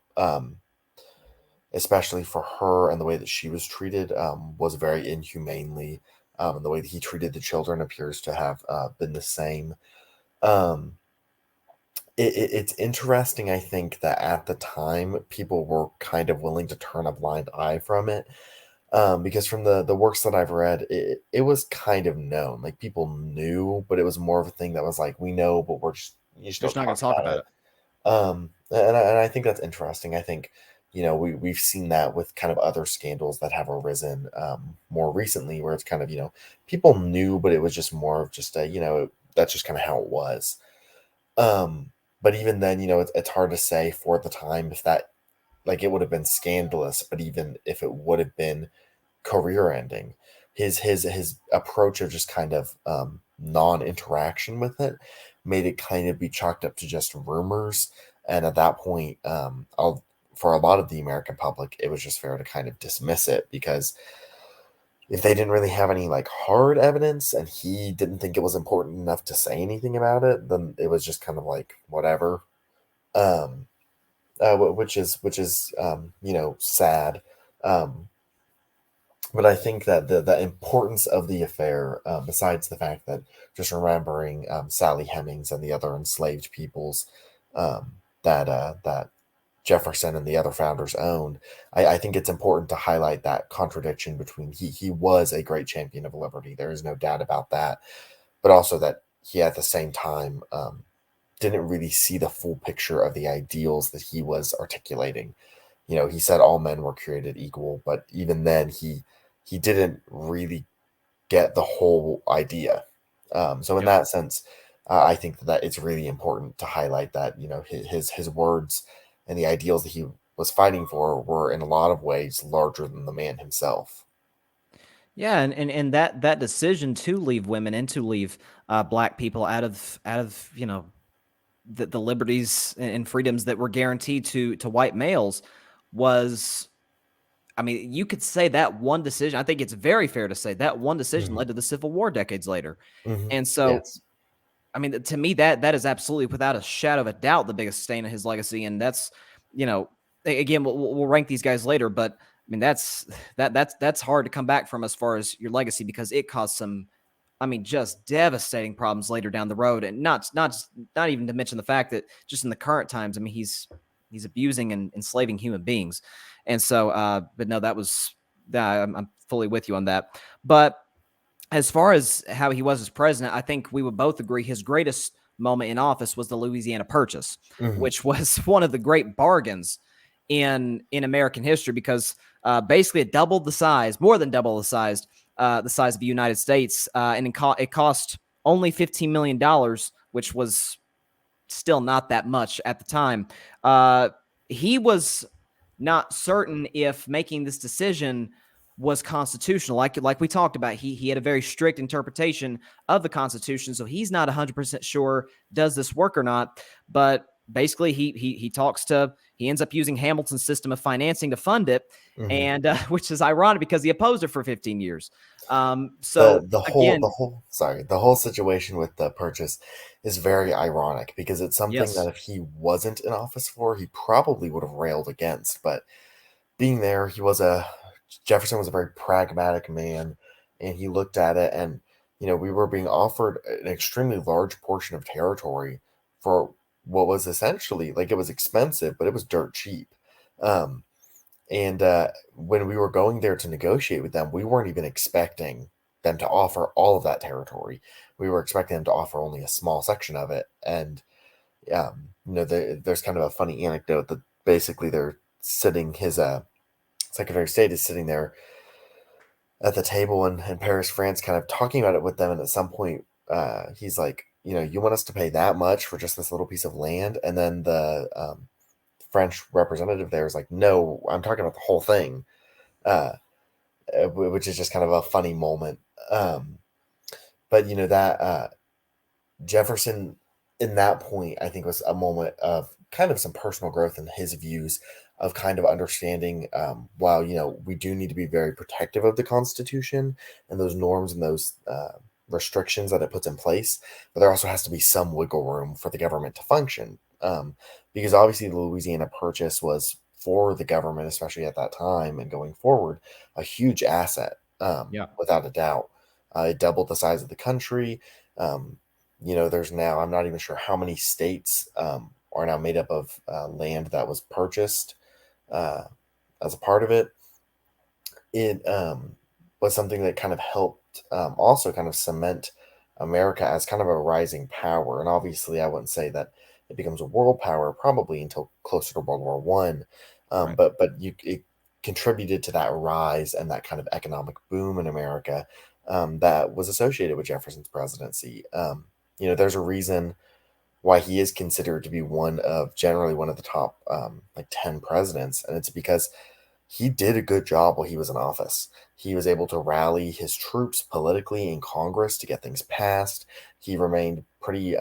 Especially for her, and the way that she was treated was very inhumanely. And the way that he treated the children appears to have been the same. Um, it's interesting, I think, that at the time people were kind of willing to turn a blind eye from it, because from the works that I've read, it was kind of known. Like, people knew, but it was more of a thing that was like, we know, but you just You're don't just not going talk to talk about about it. it. And I think that's interesting. I think, we've seen that with kind of other scandals that have arisen more recently, where it's kind of, people knew, but it was just more of just that's just kind of how it was. Um, but even then, it's hard to say for the time if that, like, it would have been scandalous, but even if it would have been career ending, his approach of just kind of non-interaction with it made it kind of be chalked up to just rumors. And at that point, for a lot of the American public, it was just fair to kind of dismiss it, because if they didn't really have any like hard evidence, and he didn't think it was important enough to say anything about it, then it was just kind of like whatever. Um, which is sad. Um, but I think that the importance of the affair, besides the fact that just remembering Sally Hemings and the other enslaved peoples, that Jefferson and the other founders owned. I think it's important to highlight that contradiction between he was a great champion of liberty. There is no doubt about that, but also that he at the same time didn't really see the full picture of the ideals that he was articulating. He said all men were created equal, but even then he didn't really get the whole idea. So in Yep. that sense, I think that it's really important to highlight that his words and the ideals that he was fighting for were in a lot of ways larger than the man himself. Yeah, and that decision to leave women and to leave black people out of the liberties and freedoms that were guaranteed to white males was, I mean, you could say that one decision. I think it's very fair to say that one decision Hmm. led to the Civil War decades later. Hmm. And so, Yes. I mean, to me, that is absolutely without a shadow of a doubt the biggest stain in his legacy. And that's, you know, again, we'll rank these guys later, but I mean, that's hard to come back from as far as your legacy, because it caused some, I mean, just devastating problems later down the road, and not even to mention the fact that just in the current times, I mean, he's abusing and enslaving human beings, and so, but no, that was that I'm fully with you on that, but as far as how he was as president, I think we would both agree his greatest moment in office was the Louisiana Purchase, Hmm. which was one of the great bargains in American history, because basically it doubled the size, more than double the size of the United States, and it cost only $15 million, which was still not that much at the time. He was not certain if making this decision was constitutional. Like we talked about, he had a very strict interpretation of the Constitution, so he's not 100% sure does this work or not. But basically, he ends up using Hamilton's system of financing to fund it, Hmm. and which is ironic because he opposed it for 15 years. the So the whole the again, whole sorry the whole situation with the purchase is very ironic because it's something that yes, if he wasn't in office for, he probably would have railed against. But being there, Jefferson was a very pragmatic man, and he looked at it, and we were being offered an extremely large portion of territory for what was essentially, like, it was expensive, but it was dirt cheap. Um, and when we were going there to negotiate with them, we weren't even expecting them to offer all of that territory. We were expecting them to offer only a small section of it. And there's kind of a funny anecdote that basically they're sitting, his Secretary of State is sitting there at the table in Paris, France, kind of talking about it with them. And at some point, he's like, you want us to pay that much for just this little piece of land? And then the French representative there is like, no, I'm talking about the whole thing, uh, which is just kind of a funny moment. Um, but that Jefferson, in that point, I think was a moment of kind of some personal growth in his views of kind of understanding, while, we do need to be very protective of the Constitution and those norms and those restrictions that it puts in place, but there also has to be some wiggle room for the government to function. Because obviously the Louisiana Purchase was for the government, especially at that time and going forward, a huge asset, yeah, without a doubt. It doubled the size of the country. Um, there's now, I'm not even sure how many states are now made up of land that was purchased uh, as a part of it. It was something that kind of helped, also kind of cement America as kind of a rising power. And obviously, I wouldn't say that it becomes a world power probably until closer to World War One, right. but it contributed to that rise and that kind of economic boom in America, that was associated with Jefferson's presidency. There's a reason why he is considered to be generally one of the top, like, 10 presidents, and it's because he did a good job while he was in office. He was able to rally his troops politically in Congress to get things passed. He remained pretty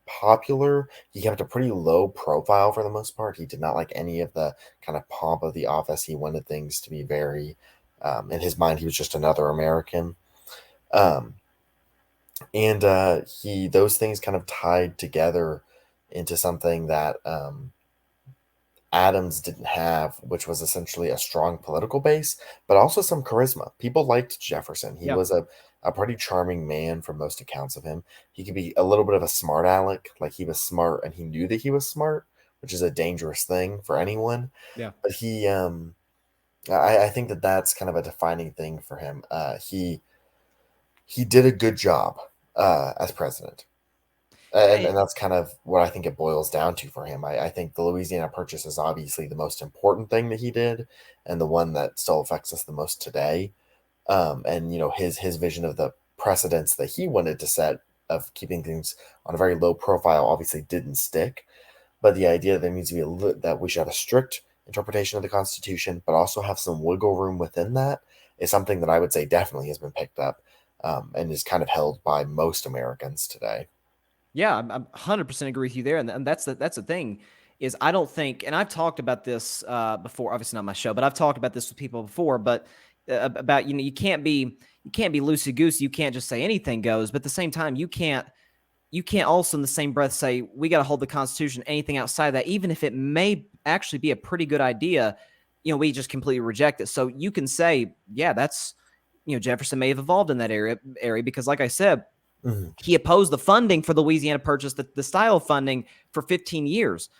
popular. He kept a pretty low profile for the most part. He did not like any of the kind of pomp of the office. He wanted things to be very, in his mind, he was just another American. Um, and he those things kind of tied together into something that Adams didn't have, which was essentially a strong political base, but also some charisma. People liked Jefferson. He Yeah. was a pretty charming man from most accounts of him. He could be a little bit of a smart aleck, like he was smart and he knew that he was smart, which is a dangerous thing for anyone. Yeah. But I think that that's kind of a defining thing for him. He did a good job as president. And that's kind of what I think it boils down to for him. I think the Louisiana Purchase is obviously the most important thing that he did, and the one that still affects us the most today. And his vision of the precedents that he wanted to set of keeping things on a very low profile obviously didn't stick. But the idea that there needs to be that we should have a strict interpretation of the Constitution, but also have some wiggle room within that, is something that I would say definitely has been picked up, and is kind of held by most Americans today. Yeah, I'm 100% agree with you there, and that's the thing is I don't think, and I've talked about this before, obviously not my show, but I've talked about this with people before, but about you can't be loosey goosey, you can't just say anything goes, but at the same time you can't also in the same breath say we got to hold the Constitution. Anything outside of that, even if it may actually be a pretty good idea, we just completely reject it. So you can say, yeah, that's Jefferson may have evolved in that area because, like I said, Mm-hmm. he opposed the funding for the Louisiana Purchase, the style of funding for 15 years.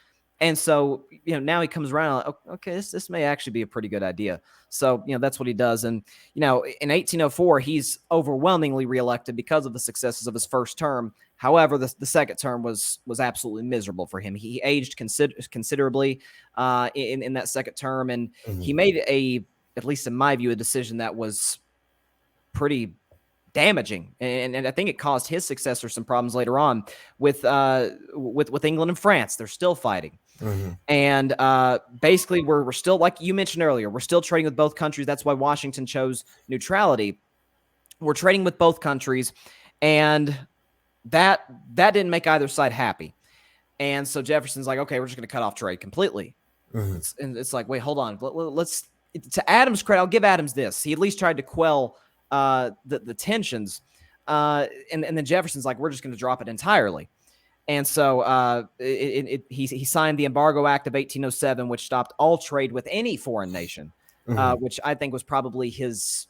And so, now he comes around, like, okay, this may actually be a pretty good idea. So, that's what he does. And, in 1804, he's overwhelmingly reelected because of the successes of his first term. However, the second term was absolutely miserable for him. He aged considerably in that second term. And he made at least in my view, a decision that was pretty damaging, and I think it caused his successor some problems later on with England and France. They're still fighting, Mm-hmm. and basically we're still, like you mentioned earlier, we're still trading with both countries. That's why Washington chose neutrality. We're trading with both countries, and that didn't make either side happy. And so Jefferson's like, okay, we're just going to cut off trade completely. Mm-hmm. It's like, wait, hold on, let's. To Adams' credit, I'll give Adams this. He at least tried to quell the tensions, and then Jefferson's like, we're just going to drop it entirely. And so he signed the Embargo Act of 1807, which stopped all trade with any foreign nation, Mm-hmm. which I think was probably his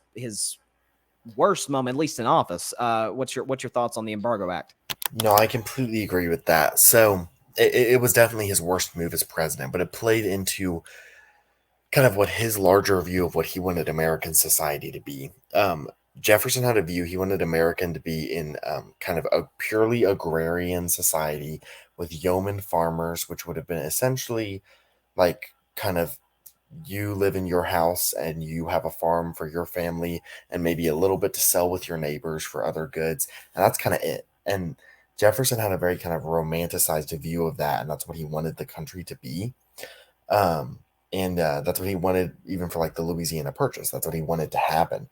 worst moment, at least in office. What's your thoughts on the Embargo Act? No, I completely agree with that. So it was definitely his worst move as president, but it played into kind of what his larger view of what he wanted American society to be. Jefferson had a view he wanted American to be in kind of a purely agrarian society with yeoman farmers, which would have been essentially like kind of you live in your house and you have a farm for your family and maybe a little bit to sell with your neighbors for other goods. And that's kind of it. And Jefferson had a very kind of romanticized view of that. And that's what he wanted the country to be. Um, and that's what he wanted, even for like the Louisiana Purchase. That's what he wanted to happen.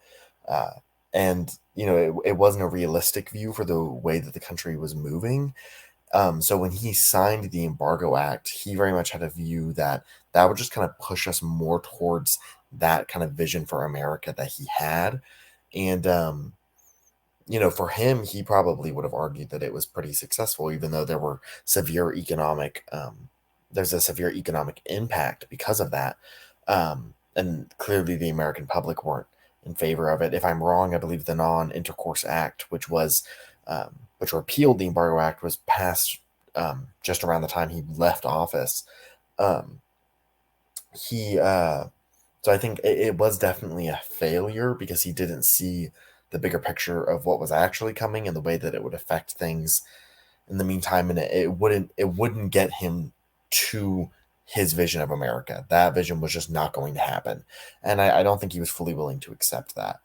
Uh, and it wasn't a realistic view for the way that the country was moving. So when he signed the Embargo Act, he very much had a view that would just kind of push us more towards that kind of vision for America that he had. And for him, he probably would have argued that it was pretty successful, even though there's a severe economic impact because of that. And clearly the American public weren't in favor of it. If I'm wrong, I believe the Non-Intercourse Act, which repealed the Embargo Act, was passed just around the time he left office. Um, so I think it was definitely a failure because he didn't see the bigger picture of what was actually coming and the way that it would affect things in the meantime, and it wouldn't get him to his vision of America. That vision was just not going to happen, and I don't think he was fully willing to accept that.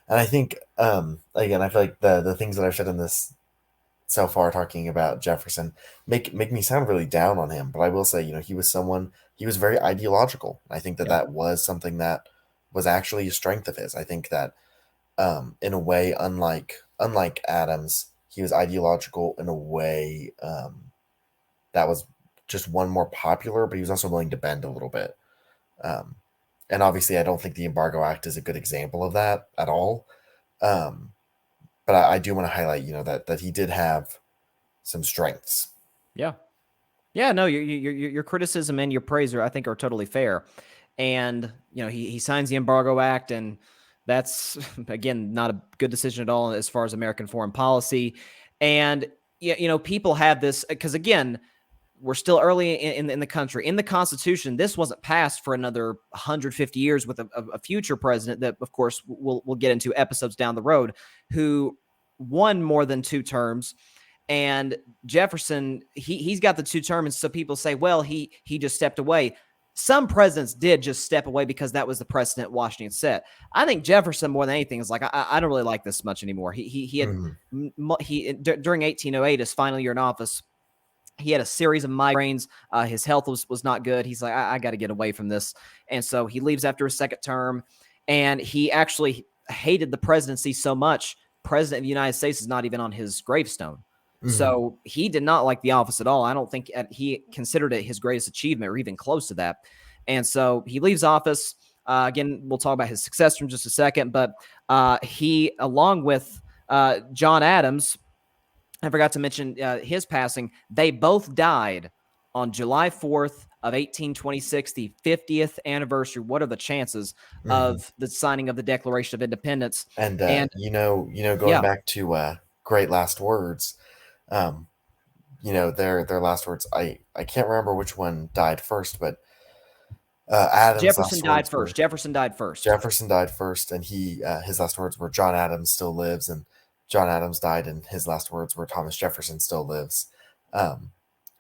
And I think again, I feel like the things that I've said in this so far, talking about Jefferson, make me sound really down on him. But I will say, he was very ideological. I think that Yeah. that was something that was actually a strength of his. I think that in a way, unlike Adams, he was ideological in a way that was just one more popular, but he was also willing to bend a little bit. Um, and obviously, I don't think the Embargo Act is a good example of that at all. Um, but I do want to highlight, that he did have some strengths. Yeah. Yeah, no, your criticism and your praise I think are totally fair. And he signs the Embargo Act, and that's again not a good decision at all as far as American foreign policy. And people have this because again, we're still early in the country. In the Constitution, this wasn't passed for another 150 years with a future president that, of course, we'll get into episodes down the road, who won more than 2 terms. And Jefferson, he's got the 2 terms. So people say, well, he just stepped away. Some presidents did just step away because that was the precedent Washington set. I think Jefferson, more than anything, is like, I don't really like this much anymore. He had during 1808, his final year in office, he had a series of migraines. His health was not good. He's like, I got to get away from this. And so he leaves after his 2nd term. And he actually hated the presidency so much. President of the United States is not even on his gravestone. So he did not like the office at all. I don't think he considered it his greatest achievement or even close to that. And so he leaves office. Again, we'll talk about his successor in just a second. But he, along with John Adams, I forgot to mention his passing. They both died on July 4th of 1826, the 50th anniversary. What are the chances of the signing of the Declaration of Independence? And going back to great last words, their last words. I can't remember which one died first, but Jefferson died first. Jefferson died first, and his last words were, "John Adams still lives," and John Adams died, and his last words were, "Thomas Jefferson still lives,"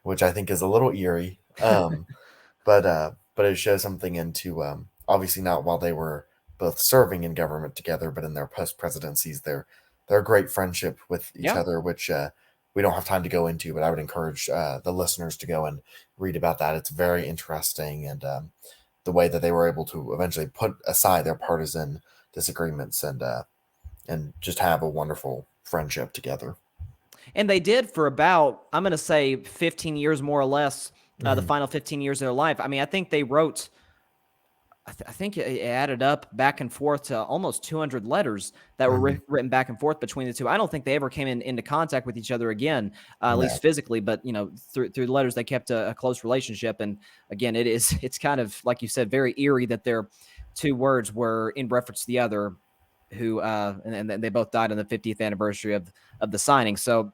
which I think is a little eerie. But it shows something into obviously not while they were both serving in government together, but in their post presidencies, their great friendship with each other, which we don't have time to go into, but I would encourage the listeners to go and read about that. It's very interesting, and the way that they were able to eventually put aside their partisan disagreements and just have a wonderful friendship together. And they did for about, I'm going to say 15 years more or less, the final 15 years of their life. I mean, I think they wrote, I think it added up back and forth to almost 200 letters that were written back and forth between the two. I don't think they ever came into contact with each other again, at least physically, but through the letters, they kept a close relationship. And again, it's kind of, like you said, very eerie that their 2 words were in reference to the other, who and they both died on the 50th anniversary of the signing. So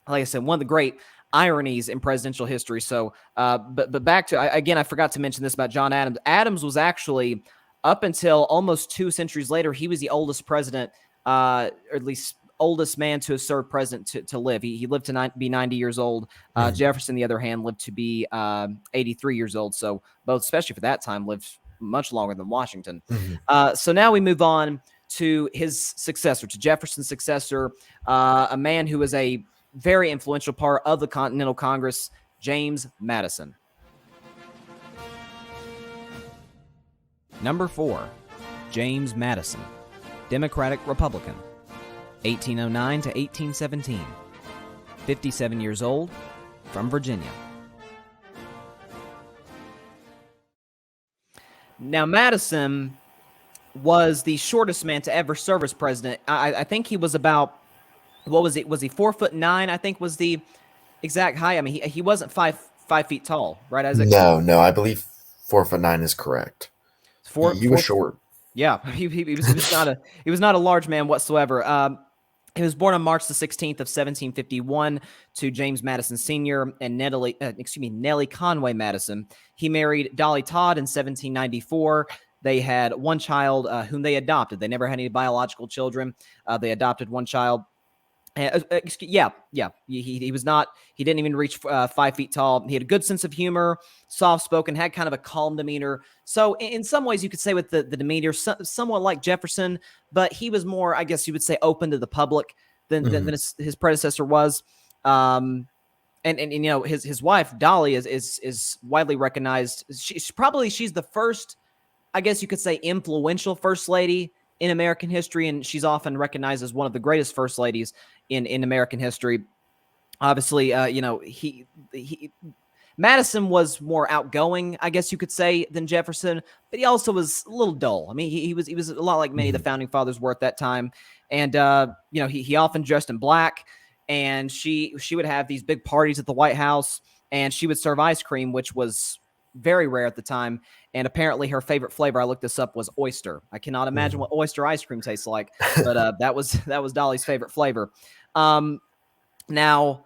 like I said, one of the great ironies in presidential history. So, but back to, again, I forgot to mention this about John Adams. Adams was actually, up until almost 2 centuries later, he was the oldest president, or at least oldest man to have served president to live. He lived to be 90 years old. Jefferson, on the other hand, lived to be 83 years old. So both, especially for that time, lived much longer than Washington. So now we move on to his successor, to Jefferson's successor, a man who was a very influential part of the Continental Congress, James Madison. Number 4, James Madison, Democratic Republican, 1809 to 1817, 57 years old, from Virginia. Now, Madison was the shortest man to ever serve as president. I think he was about, what was it? Was he 4'9"? I think was the exact height. I mean, he wasn't 5 feet tall, right, Isaac? No, I believe 4'9" is correct. He was short. Yeah, he was not a large man whatsoever. He was born on March the 16th of 1751 to James Madison Sr. and Nellie Conway Madison. He married Dolly Todd in 1794. They had one child whom they adopted. They never had any biological children. They adopted one child. He was not. He didn't even reach 5 feet tall. He had a good sense of humor, soft-spoken, had kind of a calm demeanor. So in some ways, you could say with the demeanor, somewhat like Jefferson, but he was more, I guess you would say, open to the public than his predecessor was. And his wife Dolly is widely recognized. She's the first, I guess you could say, influential first lady in American history, and she's often recognized as one of the greatest first ladies in American history. Obviously, Madison was more outgoing, I guess you could say, than Jefferson, but he also was a little dull. I mean, he was a lot like many of the founding fathers were at that time, and he often dressed in black, and she would have these big parties at the White House, and she would serve ice cream, which was very rare at the time. And apparently her favorite flavor, I looked this up, was oyster. I cannot imagine what oyster ice cream tastes like, but that was Dolly's favorite flavor. Now,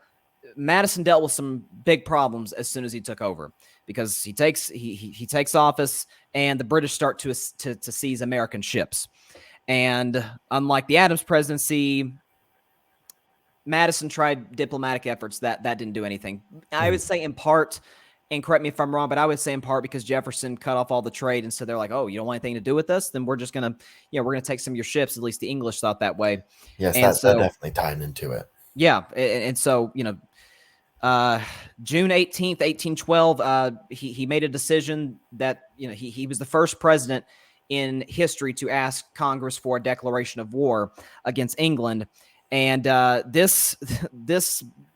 Madison dealt with some big problems as soon as he took over, because he takes office and the British start to seize American ships. And unlike the Adams presidency, Madison tried diplomatic efforts that didn't do anything. I would say in part, and correct me if I'm wrong, but I would say in part because Jefferson cut off all the trade, and so they're like, "Oh, you don't want anything to do with us? Then we're just gonna, we're gonna take some of your ships." At least the English thought that way, Yes, and that so definitely tied into it. yeah, and so June 18th, 1812, he made a decision that he was the first president in history to ask Congress for a declaration of war against England. And this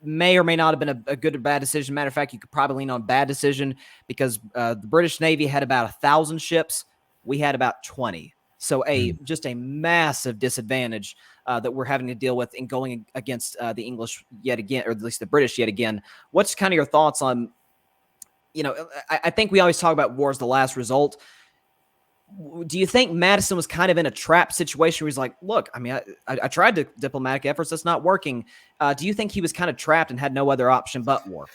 may or may not have been a good or bad decision. Matter of fact, you could probably lean on bad decision, because the British Navy had about 1,000 ships. We had about 20. So just a massive disadvantage that we're having to deal with in going against the English yet again, or at least the British yet again. What's kind of your thoughts on, I think we always talk about war as the last result. Do you think Madison was kind of in a trap situation where he's like, look, I mean, I tried diplomatic efforts, that's not working. Do you think he was kind of trapped and had no other option but war?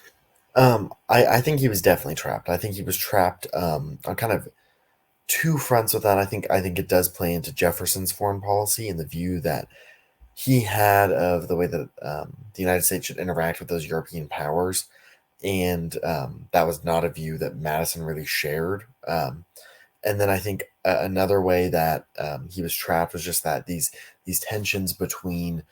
I think he was definitely trapped. I think he was trapped on kind of two fronts with that. I think it does play into Jefferson's foreign policy and the view that he had of the way that the United States should interact with those European powers, and that was not a view that Madison really shared. And then I think another way that he was trapped was just that these tensions between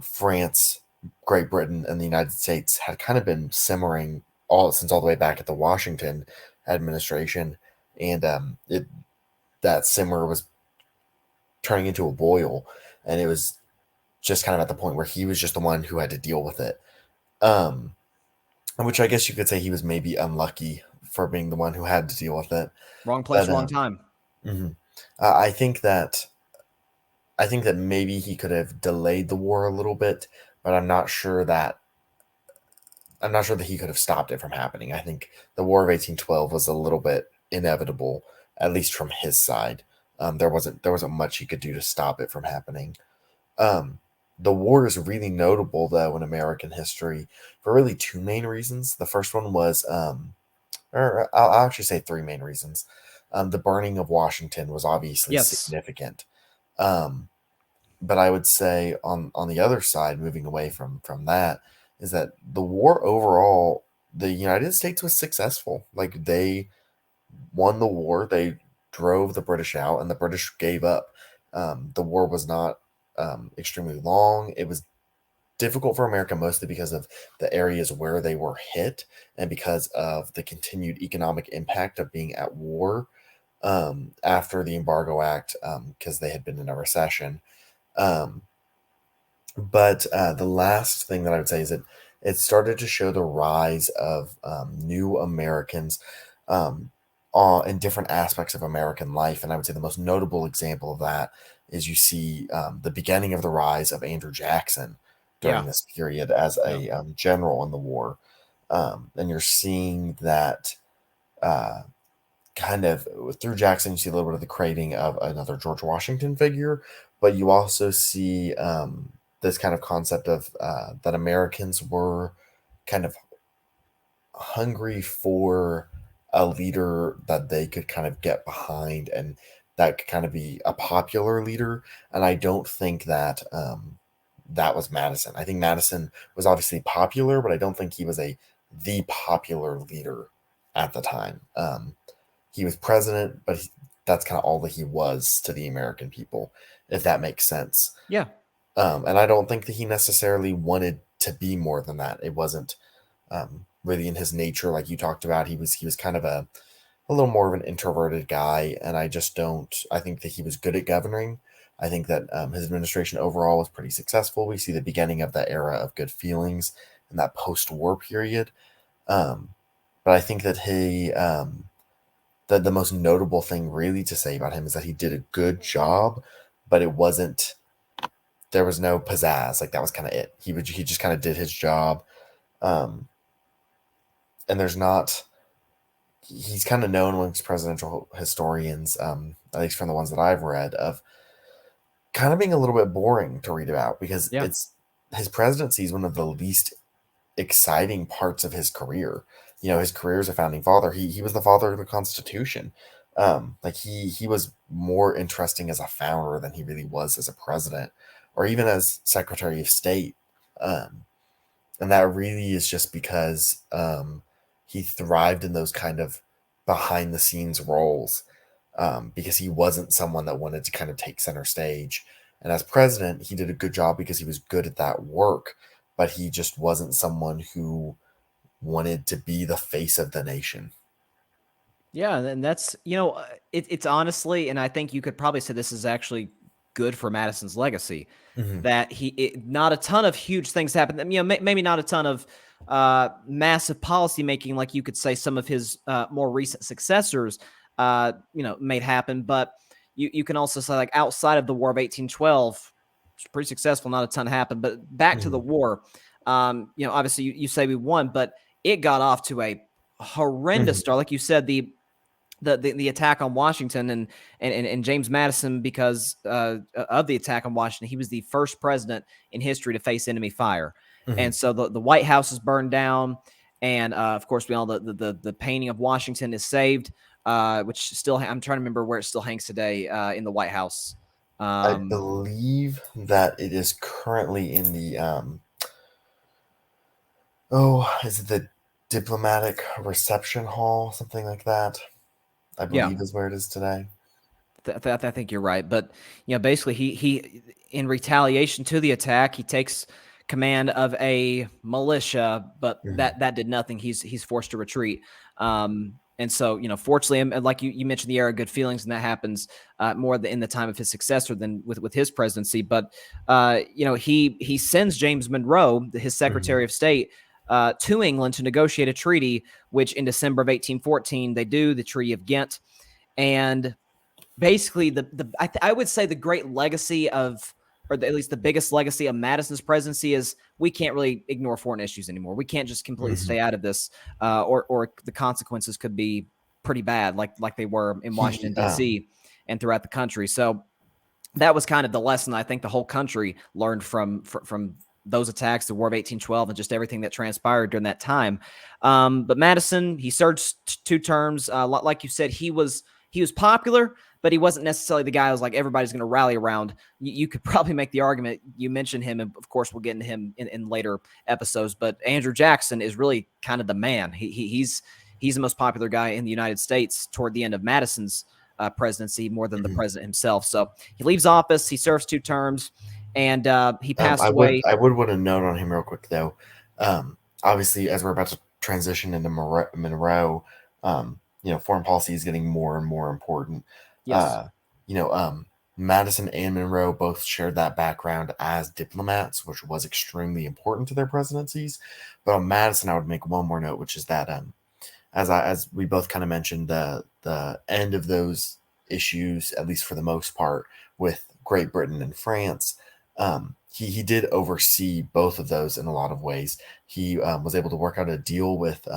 France, Great Britain, and the United States had kind of been simmering all the way back at the Washington administration, and that simmer was turning into a boil, and it was just kind of at the point where he was just the one who had to deal with it. Um, which I guess you could say he was maybe unlucky for being the one who had to deal with it. Wrong place, But wrong time. mhm. I think that maybe he could have delayed the war a little bit, but I'm not sure that he could have stopped it from happening. I think the War of 1812 was a little bit inevitable, at least from his side. There wasn't much he could do to stop it from happening. The war is really notable, though, in American history for really two main reasons. The first one was, or I'll actually say three main reasons. The burning of Washington was obviously Yes. significant. Um, but I would say on the other side, moving away from that, is that the war overall, the United States was successful. Like, they won the war, they drove the British out, and the British gave up. The war was not extremely long. It was difficult for America mostly because of the areas where they were hit and because of the continued economic impact of being at war after the Embargo Act, because they had been in a recession. Um, but the last thing that I would say is that it started to show the rise of new Americans in different aspects of American life. And I would say the most notable example of that is you see the beginning of the rise of Andrew Jackson during Yeah. this period as Yeah. a general in the war. And you're seeing that uh, kind of through Jackson, you see a little bit of the craving of another George Washington figure, but you also see this kind of concept of that Americans were kind of hungry for a leader that they could kind of get behind and that could kind of be a popular leader. And I don't think that that was Madison. I think Madison was obviously popular, but I don't think he was the popular leader at the time. He was president, but that's kind of all that he was to the American people, if that makes sense. Yeah. And I don't think that he necessarily wanted to be more than that. It wasn't really in his nature, like you talked about. He was kind of a little more of an introverted guy, and I just don't. I think that he was good at governing. I think that his administration overall was pretty successful. We see the beginning of that era of good feelings in that post-war period. Um, but I think that the most notable thing really to say about him is that he did a good job, but it wasn't. There was no pizzazz. Like, that was kind of it. He just kind of did his job. Um, and there's not. He's kind of known amongst presidential historians, at least from the ones that I've read, of kind of being a little bit boring to read about because Yeah. his presidency is one of the least exciting parts of his career. His career as a founding father, he was the father of the Constitution. Like he was more interesting as a founder than he really was as a president or even as Secretary of State. Um, and that really is just because he thrived in those kind of behind the scenes roles, because he wasn't someone that wanted to kind of take center stage. And as president, he did a good job because he was good at that work, but he just wasn't someone who wanted to be the face of the nation. Yeah, and that's it's honestly, and I think you could probably say this is actually good for Madison's legacy. Hmm. That not a ton of huge things happened. Maybe not a ton of massive policy making, like you could say some of his more recent successors, made happen. But you can also say, like, outside of the War of 1812, it's pretty successful. Not a ton happened. But back to the Hmm. war, obviously you say we won, but it got off to a horrendous Hmm. start. Like you said, the attack on Washington and James Madison, because of the attack on Washington, he was the first president in history to face enemy fire. Hmm. And so the White House is burned down. And of course, we all the painting of Washington is saved, which still I'm trying to remember where it still hangs today in the White House. I Um, believe that it is currently in the is it the diplomatic reception hall, something like that? I yeah, believe is where it is today. I think you're right. But basically, he in retaliation to the attack, he takes command of a militia, but Hmm. that did nothing. He's forced to retreat. And so, fortunately, and like you mentioned, the era of good feelings, and that happens more in the time of his successor than with his presidency. But he sends James Monroe, his Hmm. Secretary of State, to England to negotiate a treaty, which in December of 1814 they do, the Treaty of Ghent. And basically I would say the great legacy of, or at least the biggest legacy of Madison's presidency, is we can't really ignore foreign issues anymore. We can't just completely Hmm. stay out of this, or the consequences could be pretty bad, like they were in He Washington D.C. and throughout the country. So that was kind of the lesson I think the whole country learned from those attacks, the War of 1812, and just everything that transpired during that time. But Madison, he served 2 terms. Like you said, he was popular, but he wasn't necessarily the guy who was like everybody's going to rally around. You could probably make the argument. You mentioned him, and of course we'll get into him in later episodes. But Andrew Jackson is really kind of the man. He's the most popular guy in the United States toward the end of Madison's presidency, more than the Mhm. president himself. So he leaves office. He serves 2 terms, and he passed I would away. I would want to note on him real quick though. Obviously, as we're about to transition into Monroe, foreign policy is getting more and more important. Yes. Uh, you know, Madison and Monroe both shared that background as diplomats, which was extremely important to their presidencies. But on Madison, I would make one more note, which is that as we both kind of mentioned, the end of those issues, at least for the most part, with Great Britain and France. He did oversee both of those in a lot of ways. He was able to work out a deal with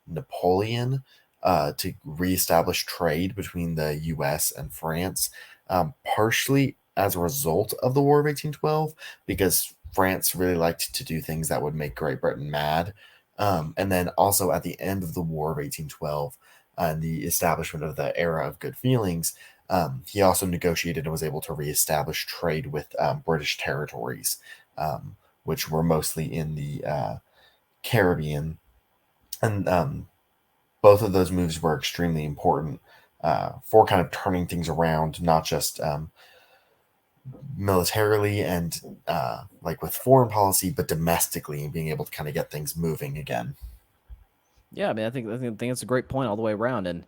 Napoleon to reestablish trade between the U.S. and France, partially as a result of the War of 1812, because France really liked to do things that would make Great Britain mad. And then also at the end of the War of 1812 and the establishment of the era of good feelings, he also negotiated and was able to reestablish trade with British territories, which were mostly in the Caribbean. And both of those moves were extremely important for kind of turning things around, not just militarily and like with foreign policy, but domestically and being able to kind of get things moving again. Yeah, I mean, I think it's a great point all the way around, and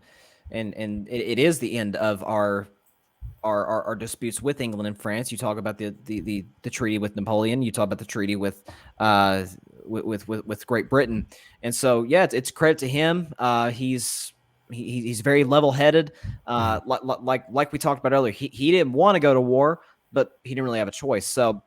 it is the end of our disputes with England and France. You talk about the treaty with Napoleon. You talk about the treaty uh with Great Britain, and so yeah, it's credit to him. He's very level headed. Mhm. Like we talked about earlier, he didn't want to go to war, but he didn't really have a choice. So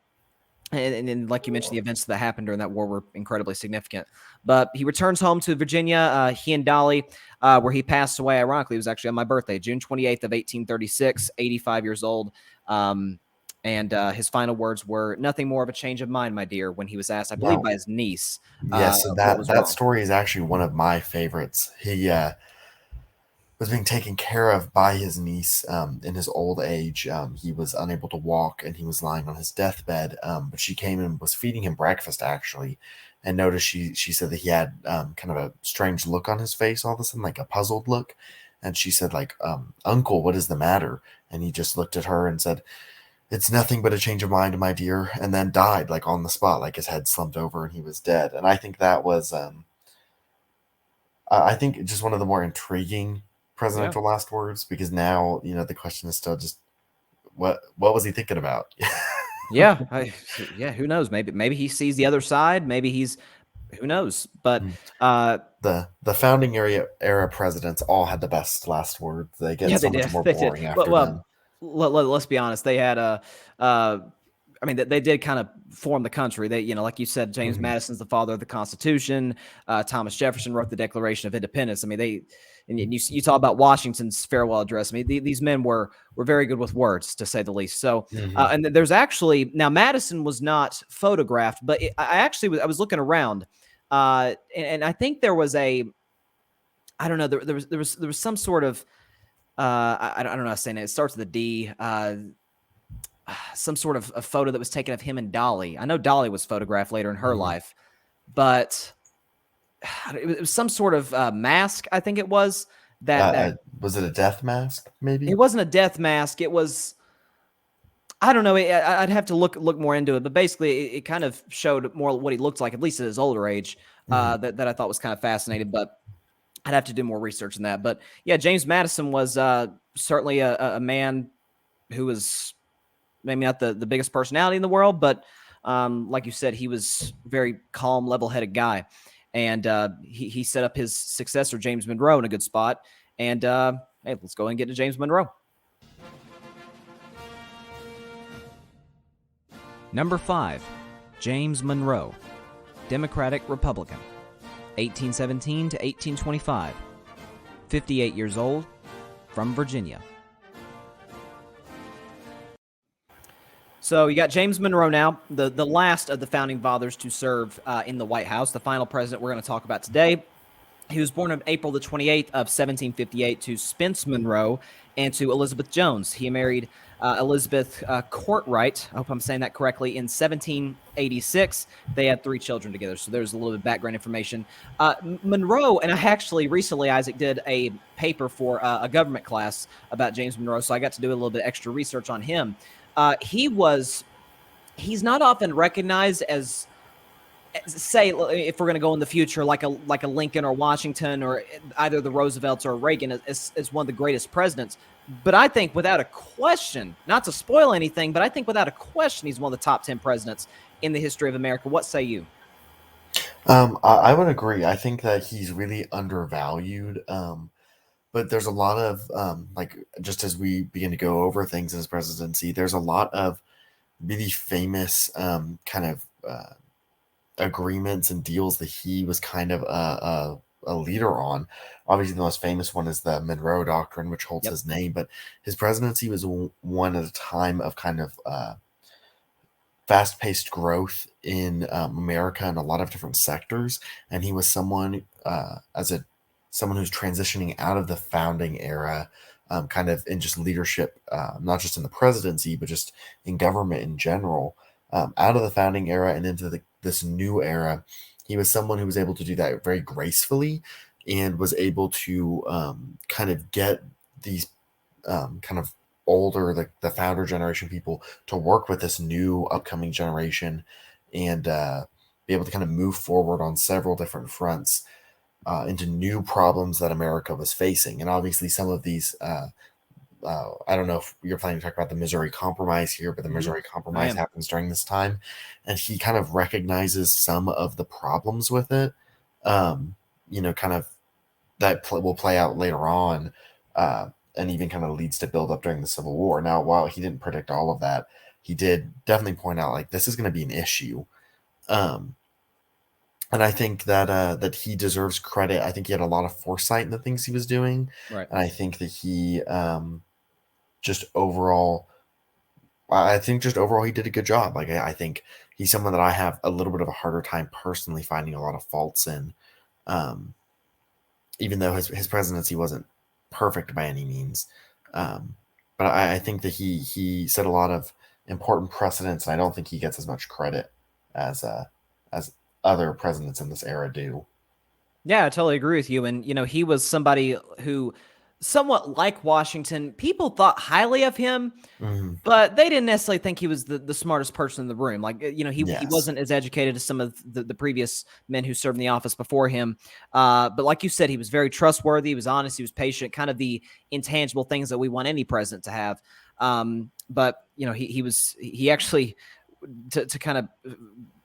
and like you mentioned, the events that happened during that war were incredibly significant. But he returns home to Virginia. He and Dolly, where he passed away. Ironically, it was actually on my birthday, June 28th of 1836, 85 years old. Um, And his final words were, "Nothing more of a change of mind, my dear," when he was asked, I believe Now, by his niece, yes, so what that was that wrong. story is actually one of my favorites. He was being taken care of by his niece in his old age. He was unable to walk and he was lying on his deathbed. But she came and was feeding him breakfast actually, and noticed she said that he had kind of a strange look on his face all of a sudden, like a puzzled look. And she said, like, "Uncle, what is the matter?" And he just looked at her and said, "It's nothing but a change of mind, my dear," and then died like on the spot, like his head slumped over and he was dead. And I think that was I think just one of the more intriguing Yeah. presidential last words, because now, the question is still just what was he thinking about? Yeah. Yeah. Who knows? Maybe he sees the other side. Maybe who knows? But uh, The founding era presidents all had the best last words. They get yeah, they so did. much more They did. boring Well, after them. let's be honest. They had uh, I mean, they did kind of form the country. They, like you said, James Hmm. Madison's the father of the Constitution. Thomas Jefferson wrote the Declaration of Independence. I mean, and you talk about Washington's farewell address. I mean, these men were very good with words, to say the least. So, Hmm. and there's actually now Madison was not photographed, but I was looking around, and I think there was I don't know, there was some sort of I don't know how to say it. It starts with a D. Some sort of a photo that was taken of him and Dolly. I know Dolly was photographed later in her Hmm. life, but it was some sort of mask. I think it was that Was it a death mask? it Maybe. wasn't a death mask. It was, I don't know. I'd have to look more into it, but basically, it kind of showed more what he looked like, at least at his older age. Hmm. That I thought was kind of fascinating, but I'd have to do more research in that. But yeah, James Madison was certainly a man who was maybe not the biggest personality in the world, but like you said, he was very calm, level-headed guy, and he set up his successor, James Monroe, in a good spot. And hey, let's go ahead and get to James Monroe. Number 5, James Monroe, Democratic Republican, 1817 to 1825, 58 years old, from Virginia. So you got James Monroe now, the last of the founding fathers to serve in the White House, the final president we're going to talk about today. He was born on April the 28th of 1758 to Spence Monroe and to Elizabeth Jones. He married Elizabeth Courtwright, I hope I'm saying that correctly, in 1786. They had 3 children together, so there's a little bit of background information. Monroe, and I actually recently, Isaac, did a paper for a government class about James Monroe, so I got to do a little bit extra research on him. He's not often recognized as, say, if we're going to go in the future, like a Lincoln or Washington or either the Roosevelts or Reagan as one of the greatest presidents. But I think without a question, not to spoil anything, but I think without a question, he's one of the top 10 presidents in the history of America. What say you? I would agree. I think that he's really undervalued. But there's a lot of like, just as we begin to go over things in his presidency, there's a lot of really famous kind of agreements and deals that he was kind of a leader on. Obviously, the most famous one is the Monroe Doctrine, which holds Yep. his name. But his presidency was one at a time of kind of fast-paced growth in America in a lot of different sectors, and he was someone someone who's transitioning out of the founding era, kind of in just leadership, not just in the presidency, but just in government in general, out of the founding era and into this new era. He was someone who was able to do that very gracefully and was able to kind of get these kind of older, the founder generation people to work with this new upcoming generation and be able to kind of move forward on several different fronts into new problems that America was facing. And obviously, some of these, I don't know if you're planning to talk about the Missouri Compromise here, but the Mm-hmm. Missouri I Compromise am. happens during this time. And he kind of recognizes some of the problems with it, um, kind of that will play out later on, and even kind of leads to build up during the Civil War. Now, while he didn't predict all of that, he did definitely point out like this is going to be an issue, um, and I think that he deserves credit. I think he had a lot of foresight in the things he was doing, Right. and I think that he just overall I think just overall he did a good job. Like I think he's someone that I have a little bit of a harder time personally finding a lot of faults in, um, even though his presidency wasn't perfect by any means. Um, but I think that he set a lot of important precedents, and I don't think he gets as much credit as as other presidents in this era do. Yeah, I totally agree with you. And, he was somebody who, somewhat like Washington, people thought highly of him, Hmm. but they didn't necessarily think he was the smartest person in the room. Like, he Yes. wasn't as educated as some of the previous men who served in the office before him. But like you said, he was very trustworthy. He was honest. He was patient, kind of the intangible things that we want any president to have. But, he actually, to kind of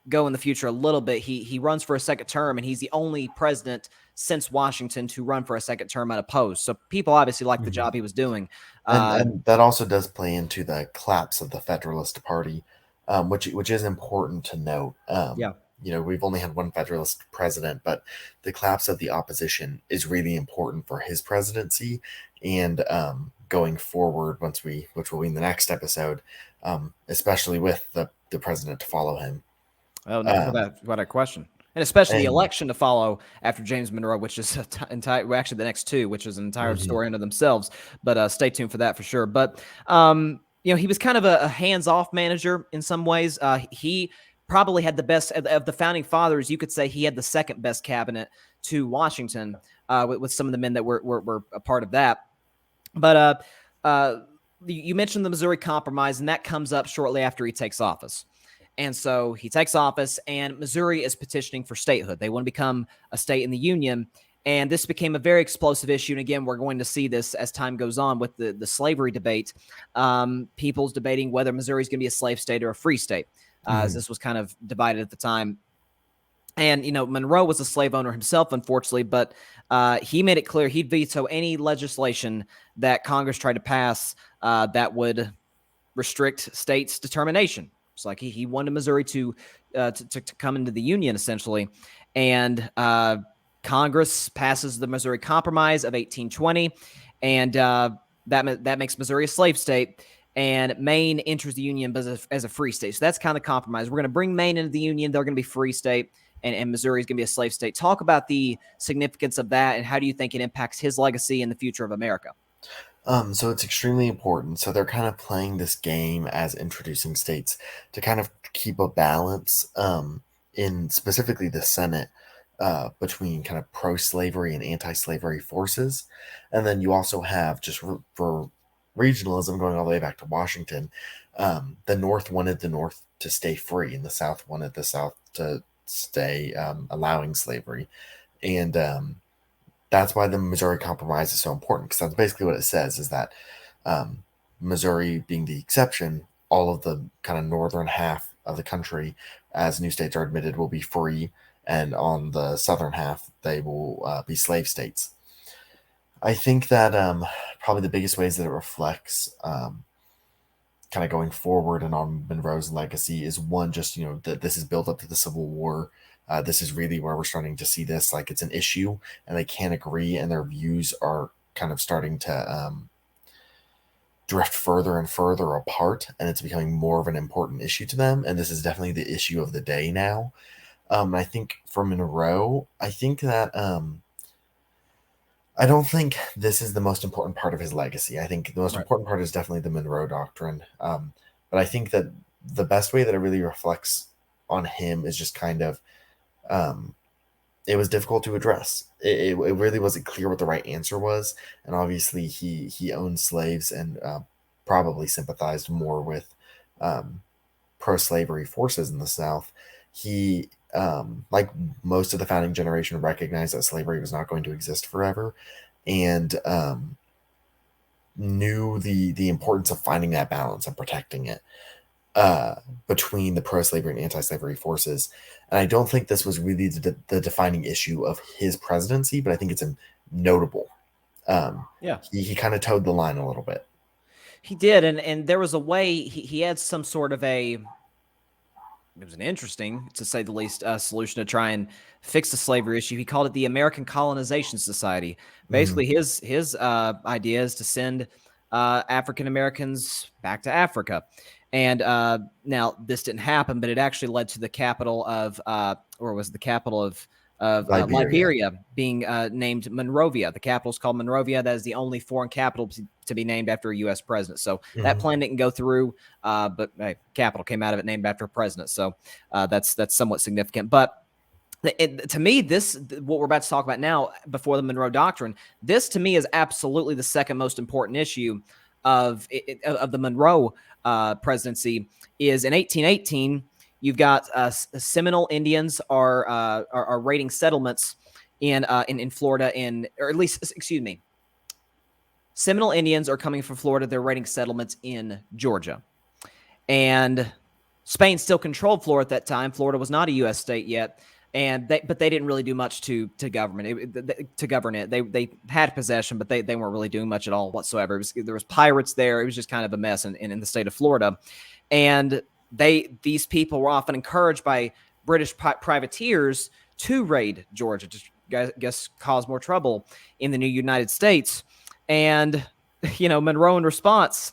go in the future a little bit, he runs for a second term, and he's the only president since Washington to run for a second term unopposed. So people obviously liked the Hmm. job he was doing. And Uh, that also does play into the collapse of the Federalist Party, which is important to note. yeah. We've only had one Federalist president, but the collapse of the opposition is really important for his presidency and going forward. Which will be in the next episode, especially with the president to follow him. Oh, Um, what a question. And especially the and election to follow after James Monroe, which is entire, well, actually the next two, which is an entire mhm, story unto themselves. But stay tuned for that for sure. But he was kind of a hands-off manager in some ways. He probably had the best of the founding fathers. You could say he had the second best cabinet to Washington, with some of the men that were a part of that. But you mentioned the Missouri Compromise, and that comes up shortly after he takes office. And so he takes office, and Missouri is petitioning for statehood. They want to become a state in the Union. And this became a very explosive issue. And again, we're going to see this as time goes on with the slavery debate. People's debating whether Missouri is going to be a slave state or a free state, as mhm, this was kind of divided at the time. And, Monroe was a slave owner himself, unfortunately, but he made it clear he'd veto any legislation that Congress tried to pass that would restrict states' determination. It's like he wanted Missouri to come into the Union, essentially. And Congress passes the Missouri Compromise of 1820, and that makes Missouri a slave state. And Maine enters the Union as a free state. So that's kind of compromise. We're going to bring Maine into the Union. They're going to be free state, and Missouri is going to be a slave state. Talk about the significance of that, and how do you think it impacts his legacy and the future of America? So it's extremely important. So they're kind of playing this game as introducing states to kind of keep a balance in specifically the Senate between kind of pro-slavery and anti-slavery forces. And then you also have for regionalism going all the way back to Washington, the North wanted the North to stay free, and the South wanted the South to stay allowing slavery. And that's why the Missouri Compromise is so important, because that's basically what it says is that um, Missouri being the exception, all of the kind of northern half of the country, as new states are admitted, will be free, and on the southern half, they will be slave states. I think that probably the biggest ways that it reflects kind of going forward and on Monroe's legacy is one, just that this is built up to the Civil War. This is really where we're starting to see this, like it's an issue, and they can't agree, and their views are kind of starting to drift further and further apart, and it's becoming more of an important issue to them. And this is definitely the issue of the day now. I think for Monroe, I think that I don't think this is the most important part of his legacy. I think the most Right. important part is definitely the Monroe Doctrine. But I think that the best way that it really reflects on him is just kind of um, it was difficult to address. It really wasn't clear what the right answer was, and obviously he owned slaves and probably sympathized more with um, pro-slavery forces in the South. He like most of the founding generation, recognized that slavery was not going to exist forever, and knew the importance of finding that balance and protecting it between the pro-slavery and anti-slavery forces. And I don't think this was really the defining issue of his presidency, but I think it's a notable. Yeah. He kind of towed the line a little bit. He did, and there was a way he had some sort of it was an interesting, to say the least, solution to try and fix the slavery issue. He called it the American Colonization Society. Mhm. Basically, his idea is to send African Americans back to Africa. And now this didn't happen, but it actually led to the capital of, or was the capital of Liberia being named Monrovia. The capital is called Monrovia. That is the only foreign capital to be named after a U.S. president. So that plan didn't go through, but capital came out of it named after a president. So that's somewhat significant. But to me, what we're about to talk about now, before the Monroe Doctrine, this to me is absolutely the second most important issue of the Monroe presidency. Is in 1818, you've got Seminole Indians are raiding settlements in Florida, or at least, excuse me, Seminole Indians are coming from Florida. They're raiding settlements in Georgia, and Spain still controlled Florida at that time. Florida was not a U.S. state yet. But they didn't really do much to govern it. They had possession, but they weren't really doing much at all whatsoever. There was pirates there. It was just kind of a mess in the state of Florida. And these people were often encouraged by British privateers to raid Georgia, to guess cause more trouble in the new United States. And Monroe, in response,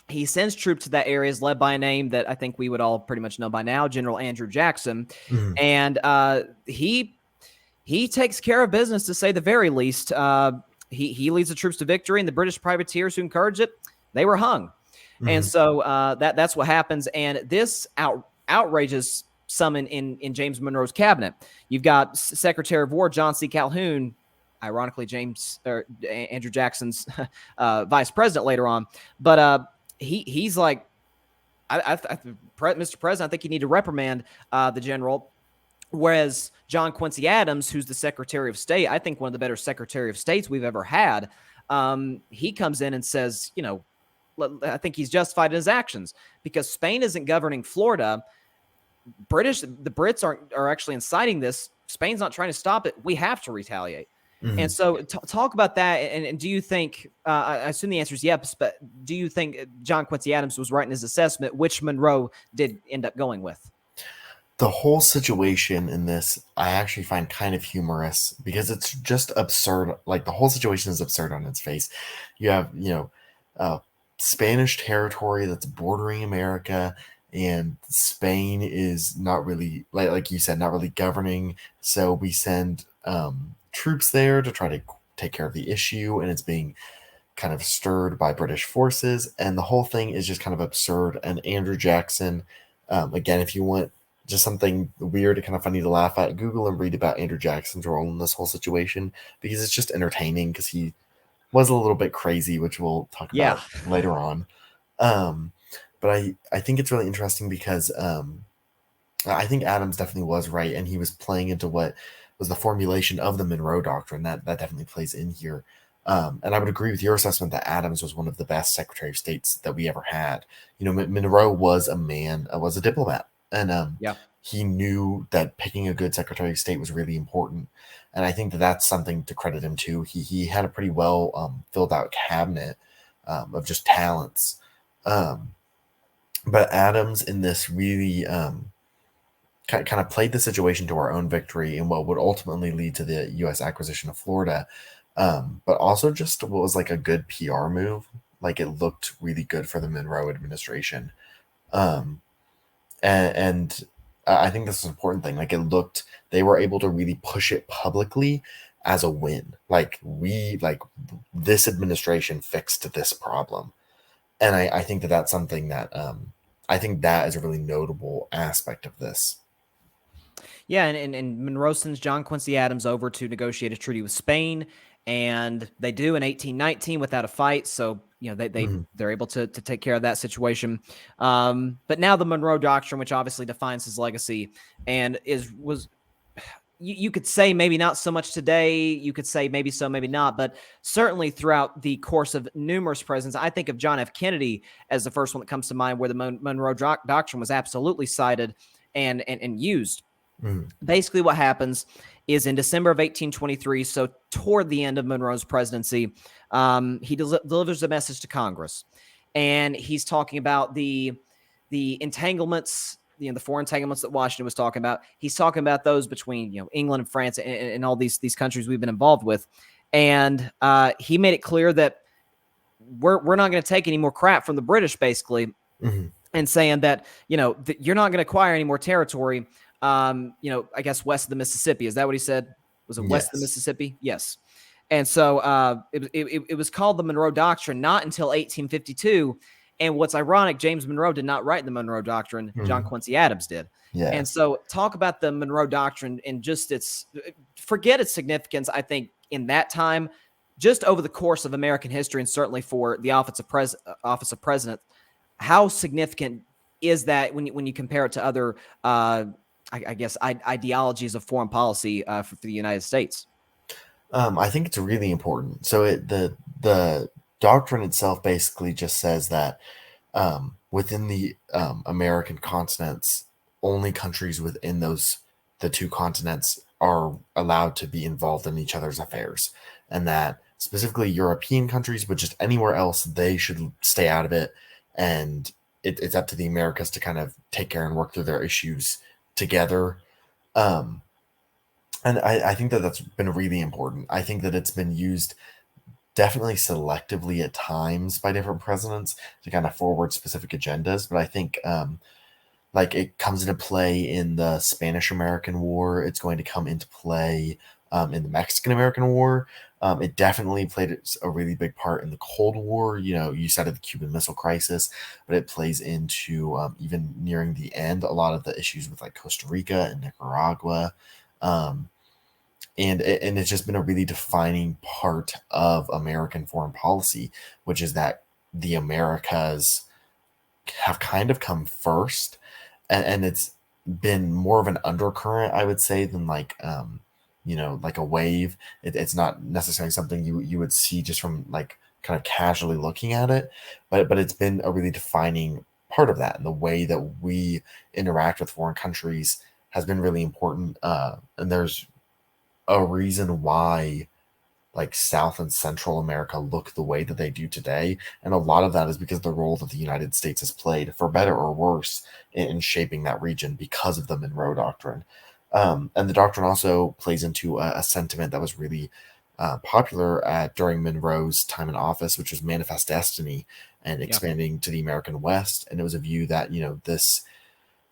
he sends troops to that area, led by a name that I think we would all pretty much know by now, General Andrew Jackson. And he takes care of business, to say the very least. He leads the troops to victory, and the British privateers who encouraged it, they were hung. And so that's what happens. And this outrages some in James Monroe's cabinet. You've got Secretary of War John C. Calhoun, ironically Andrew Jackson's vice president later on, but he's like, Mr. President, I think you need to reprimand the general. Whereas John Quincy Adams, who's the Secretary of State, I think one of the better Secretary of States we've ever had, he comes in and says, I think he's justified in his actions, because Spain isn't governing Florida. The Brits are actually inciting this. Spain's not trying to stop it. We have to retaliate. And so talk about that. And do you think, I assume the answer is yes, but do you think John Quincy Adams was right in his assessment, which Monroe did end up going with? The whole situation in this, I actually find kind of humorous, because it's just absurd. Like, the whole situation is absurd on its face. You have, Spanish territory that's bordering America, and Spain is not really, like you said, not really governing. So we send troops there to try to take care of the issue, and it's being kind of stirred by British forces, and the whole thing is just kind of absurd. And Andrew Jackson, again, if you want just something weird and kind of funny to laugh at, Google and read about Andrew Jackson's role in this whole situation, because it's just entertaining, because he was a little bit crazy, which we'll talk about later on. But I think it's really interesting, because I think Adams definitely was right, and he was playing into what was the formulation of the Monroe Doctrine. That definitely plays in here. And I would agree with your assessment that Adams was one of the best Secretary of States that we ever had. Monroe was a diplomat, and he knew that picking a good Secretary of State was really important. And I think that's something to credit him to. He had a pretty well filled out cabinet of just talents. But Adams in this really kind of played the situation to our own victory in what would ultimately lead to the U.S. acquisition of Florida. But also just what was like a good PR move. Like, it looked really good for the Monroe administration. And I think this is an important thing. Like, they were able to really push it publicly as a win. This administration fixed this problem. And I think that's something that, I think that is a really notable aspect of this. Yeah, and Monroe sends John Quincy Adams over to negotiate a treaty with Spain, and they do in 1819 without a fight. So they're able to take care of that situation. But now the Monroe Doctrine, which obviously defines his legacy, and you could say maybe not so much today. You could say maybe so, maybe not. But certainly throughout the course of numerous presidents, I think of John F. Kennedy as the first one that comes to mind, where the Monroe Doctrine was absolutely cited and used. Basically, what happens is in December of 1823, so toward the end of Monroe's presidency, he delivers a message to Congress, and he's talking about the entanglements, the foreign entanglements that Washington was talking about. He's talking about those between England and France and all these countries we've been involved with, and he made it clear that we're not going to take any more crap from the British, basically, Mhm. and saying that, you're not going to acquire any more territory, I guess west of the Mississippi. Is that what he said? Was it west of the Yes. Mississippi? Yes. And so it was called the Monroe Doctrine not until 1852. And what's ironic, James Monroe did not write the Monroe Doctrine. John Mhm. Quincy Adams did. And Yes. so talk about the Monroe Doctrine and just forget its significance, I think, in that time, just over the course of American history, and certainly for the office of president. How significant is that when you compare it to other, I guess, ideologies of foreign policy for the United States? I think it's really important. So the doctrine itself basically just says that within the American continents, only countries within the two continents are allowed to be involved in each other's affairs, and that specifically European countries, but just anywhere else, they should stay out of it. And it's up to the Americas to kind of take care and work through their issues together. Um, and I think that that's been really important. I think that it's been used definitely selectively at times by different presidents to kind of forward specific agendas. But I think like it comes into play in the Spanish American War. It's going to come into play in the Mexican American War. It definitely played a really big part in the Cold War. You said of the Cuban Missile Crisis, but it plays into even nearing the end, a lot of the issues with like Costa Rica and Nicaragua. Um, and it's just been a really defining part of American foreign policy, which is that the Americas have kind of come first, and it's been more of an undercurrent, I would say, than like like a wave. It's not necessarily something you would see just from like kind of casually looking at it, but it's been a really defining part of that, and the way that we interact with foreign countries has been really important. And there's a reason why like South and Central America look the way that they do today. And a lot of that is because of the role that the United States has played, for better or worse, in shaping that region because of the Monroe Doctrine. And the doctrine also plays into a sentiment that was really popular during Monroe's time in office, which was manifest destiny and Yeah. expanding to the American West. And it was a view that, this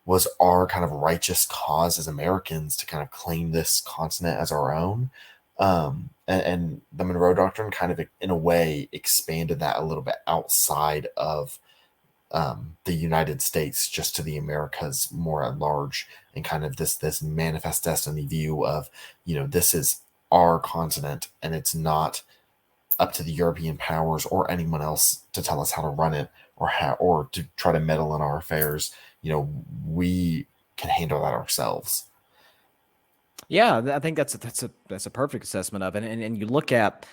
was our kind of righteous cause as Americans to kind of claim this continent as our own. And the Monroe Doctrine kind of, in a way, expanded that a little bit outside of the United States, just to the Americas more at large, and kind of this manifest destiny view of, this is our continent, and it's not up to the European powers or anyone else to tell us how to run it, or to try to meddle in our affairs. We can handle that ourselves. Yeah, I think that's a perfect assessment of it. And you look at,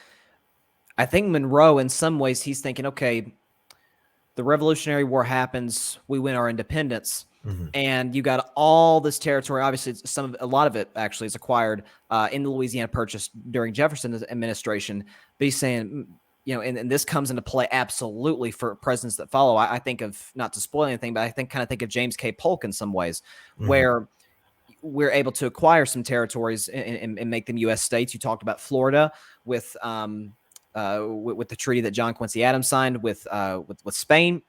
I think Monroe, in some ways, he's thinking, okay, the Revolutionary War happens, we win our independence, Mm-hmm. and you got all this territory. Obviously, a lot of it actually is acquired in the Louisiana Purchase during Jefferson's administration. But he's saying, and this comes into play absolutely for presidents that follow. I think of, not to spoil anything, but I kind of think of James K. Polk in some ways, Mm-hmm. where we're able to acquire some territories and make them U.S. states. You talked about Florida with the treaty that John Quincy Adams signed with Spain.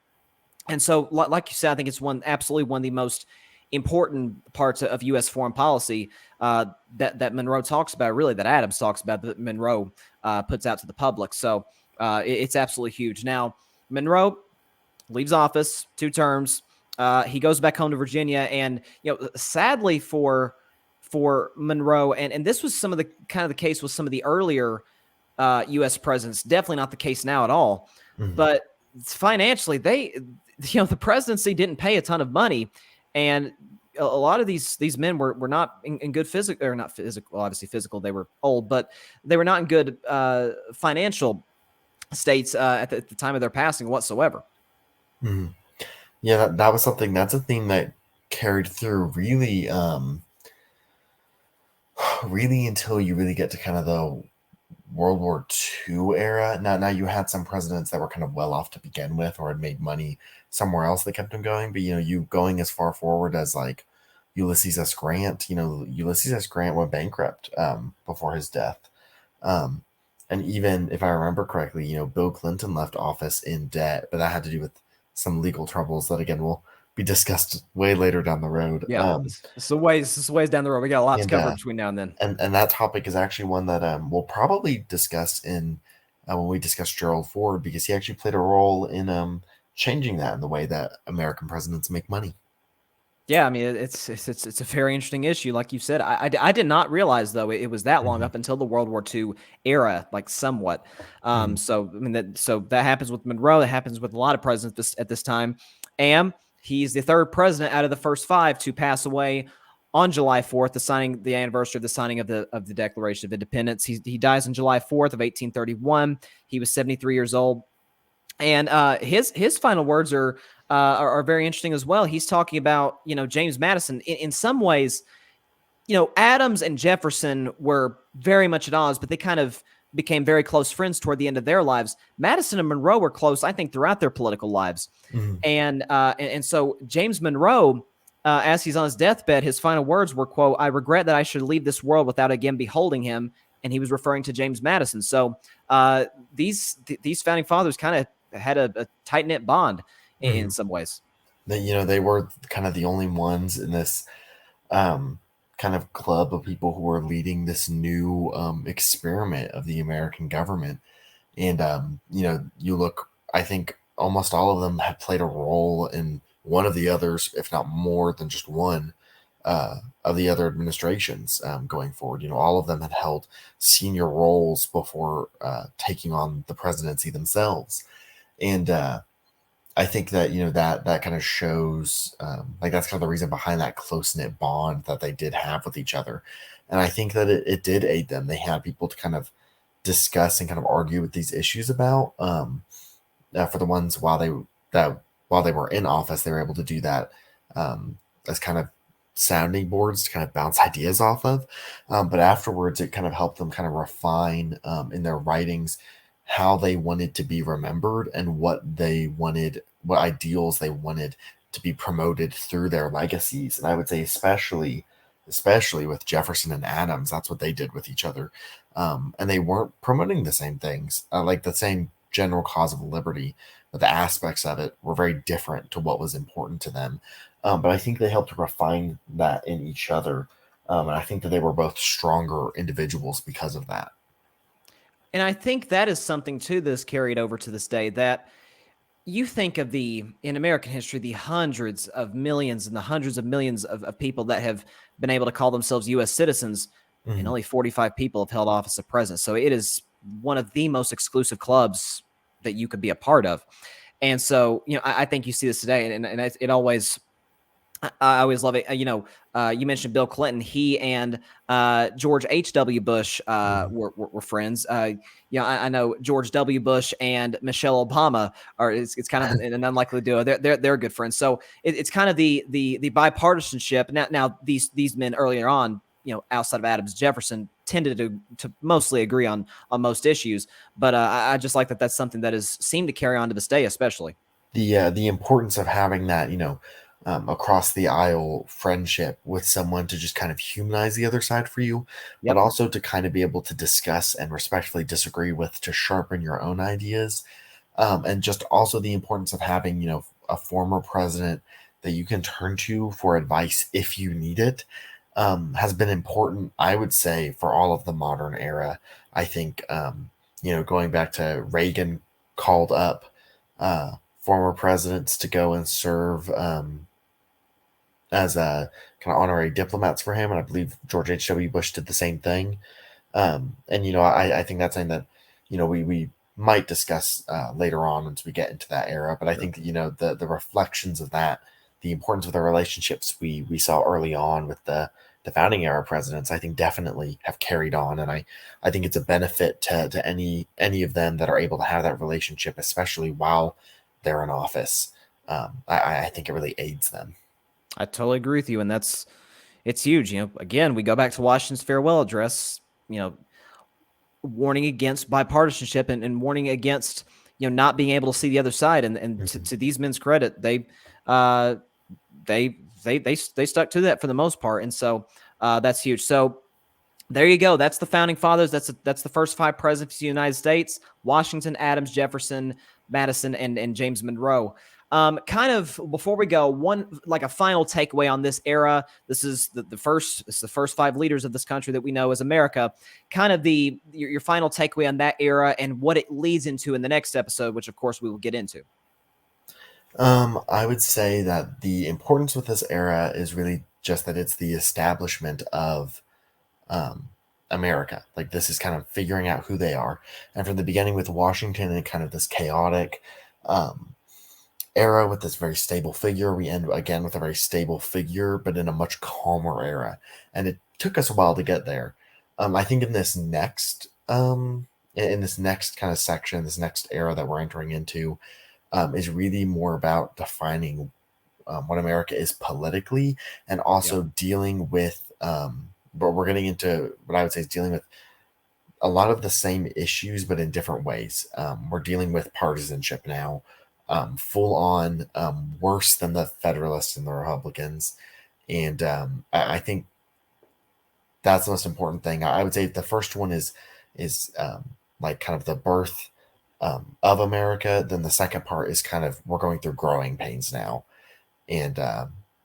And so, like you said, I think it's absolutely one of the most important parts of U.S. foreign policy that Monroe talks about, really, that Adams talks about, that Monroe puts out to the public. So it's absolutely huge. Now, Monroe leaves office, 2 terms. He goes back home to Virginia, and sadly for Monroe, and this was some of the case with some of the earlier U.S. presidents. Definitely not the case now at all. Mm-hmm. But financially, the presidency didn't pay a ton of money, and a lot of these men were not in good physical, or not physical. Well, obviously physical, they were old, but they were not in good financial states at the time of their passing whatsoever. Mm-hmm. Yeah, that was something. That's a theme that carried through really, really until you really get to kind of the World War II era. Now you had some presidents that were kind of well off to begin with, or had made money somewhere else that kept them going. But you going as far forward as like Ulysses S. Grant. Ulysses S. Grant went bankrupt before his death. Um, And even if I remember correctly, Bill Clinton left office in debt, but that had to do with some legal troubles that again will be discussed way later down the road. Yeah, it's a ways down the road. We got a lot to And cover between now and then. and that topic is actually one that we'll probably discuss in when we discuss Gerald Ford, because he actually played a role in changing that in the way that American presidents make money. Yeah, I mean it's a very interesting issue, like you said. I did not realize though it was that long Mm-hmm. up until the World War II era, like somewhat. Mm-hmm. So I mean that happens with Monroe. That happens with a lot of presidents at this time. And he's the third president out of the first five to pass away on July 4th, the anniversary of the signing of the Declaration of Independence. He dies on July 4th of 1831. He was 73 years old. And his final words are very interesting as well. He's talking about James Madison in some ways. Adams and Jefferson were very much at odds, but they kind of became very close friends toward the end of their lives. Madison and Monroe were close, I think, throughout their political lives. Mm-hmm. And so James Monroe, as he's on his deathbed, his final words were, quote, "I regret that I should leave this world without again beholding him." And he was referring to James Madison. So these founding fathers kind of had a tight knit bond in some ways. They were kind of the only ones in this kind of club of people who were leading this new experiment of the American government. And you look, I think almost all of them had played a role in one of the others, if not more than just one of the other administrations going forward. All of them had held senior roles before taking on the presidency themselves. And I think that that kind of shows like that's kind of the reason behind that close knit bond that they did have with each other. And I think that it did aid them. They had people to kind of discuss and kind of argue with these issues about. For the ones while they were in office, they were able to do that as kind of sounding boards to kind of bounce ideas off of. But afterwards, it kind of helped them kind of refine in their writings how they wanted to be remembered and what ideals they wanted to be promoted through their legacies. And I would say especially with Jefferson and Adams, that's what they did with each other. And they weren't promoting the same things, like the same general cause of liberty, but the aspects of it were very different to what was important to them. But I think they helped to refine that in each other. And I think that they were both stronger individuals because of that. And I think that is something too that's carried over to this day, that you think of in American history, the hundreds of millions and the hundreds of millions of people that have been able to call themselves U.S. citizens, and only 45 people have held office of president. So it is one of the most exclusive clubs that you could be a part of. And so, I think you see this today, and it always, I always love it. You mentioned Bill Clinton. He and George H.W. Bush were friends. I know George W. Bush and Michelle Obama are. It's kind of an unlikely duo. They're good friends. So it's kind of the bipartisanship. Now these men earlier on, outside of Adams, Jefferson, tended to mostly agree on most issues. But I just like that that's something that has seemed to carry on to this day, especially the importance of having that across the aisle friendship with someone to just kind of humanize the other side for you, but Yep. also to kind of be able to discuss and respectfully disagree with, to sharpen your own ideas. And just also the importance of having, a former president that you can turn to for advice if you need it, has been important, I would say, for all of the modern era. I think, going back to Reagan called up former presidents to go and serve as a kind of honorary diplomats for him, and I believe George H.W. Bush did the same thing. And I think that's something that we might discuss later on once we get into that era. But I think that the reflections of that, the importance of the relationships we saw early on with the founding era presidents, I think definitely have carried on, and I think it's a benefit to any of them that are able to have that relationship, especially while they're in office. I think it really aids them. I totally agree with you, and it's huge. Again, we go back to Washington's farewell address. Warning against bipartisanship and warning against not being able to see the other side. And to these men's credit, they stuck to that for the most part, and so that's huge. So There you go. That's the founding fathers. That's the first 5 presidents of the United States: Washington, Adams, Jefferson, Madison, and James Monroe. Kind of before we go, like a final takeaway on this era. This is the first. It's the first 5 leaders of this country that we know as America. Kind of your final takeaway on that era and what it leads into in the next episode, which of course we will get into. I would say that the importance with this era is really just that it's the establishment of America. Like, this is kind of figuring out who they are. And from the beginning with Washington and kind of this chaotic era with this very stable figure, we end again with a very stable figure, but in a much calmer era. And it took us a while to get there. I think in this next kind of section, this next era that we're entering into, is really more about defining what America is politically, and also dealing with, but we're getting into what I would say is dealing with a lot of the same issues, but in different ways. We're dealing with partisanship now, full on, worse than the Federalists and the Republicans. And I think that's the most important thing. I would say the first one is like kind of the birth of America. Then the second part is kind of, we're going through growing pains now. And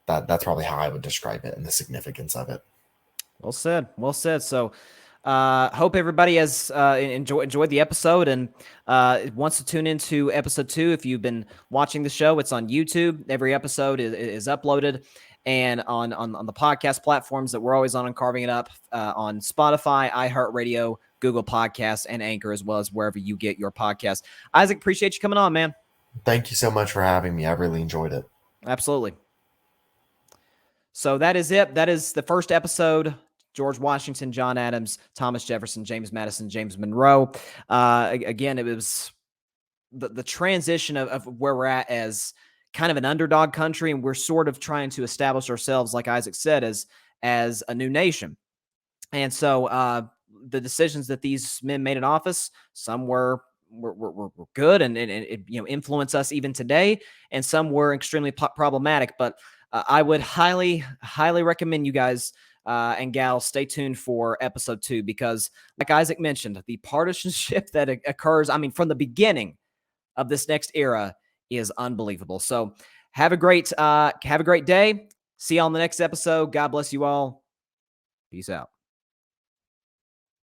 that's probably how I would describe it and the significance of it. Well said. Well said. So, hope everybody has enjoyed the episode and wants to tune into episode 2. If you've been watching the show, it's on YouTube. Every episode is uploaded, and on the podcast platforms that we're always on Carving It Up, on Spotify, iHeartRadio, Google Podcasts, and Anchor, as well as wherever you get your podcast. Isaac, appreciate you coming on, man. Thank you so much for having me. I really enjoyed it. Absolutely. So that is it. That is the first episode. George Washington, John Adams, Thomas Jefferson, James Madison, James Monroe. Again, it was the transition of where we're at as kind of an underdog country, and we're sort of trying to establish ourselves, like Isaac said, as a new nation. And so the decisions that these men made in office, some were good and it influence us even today, and some were extremely problematic. But I would highly recommend you guys and gals stay tuned for episode 2, because like Isaac mentioned, the partisanship that occurs, I mean, from the beginning of this next era is unbelievable. So have a great day. See you on the next episode. God bless you all. Peace out.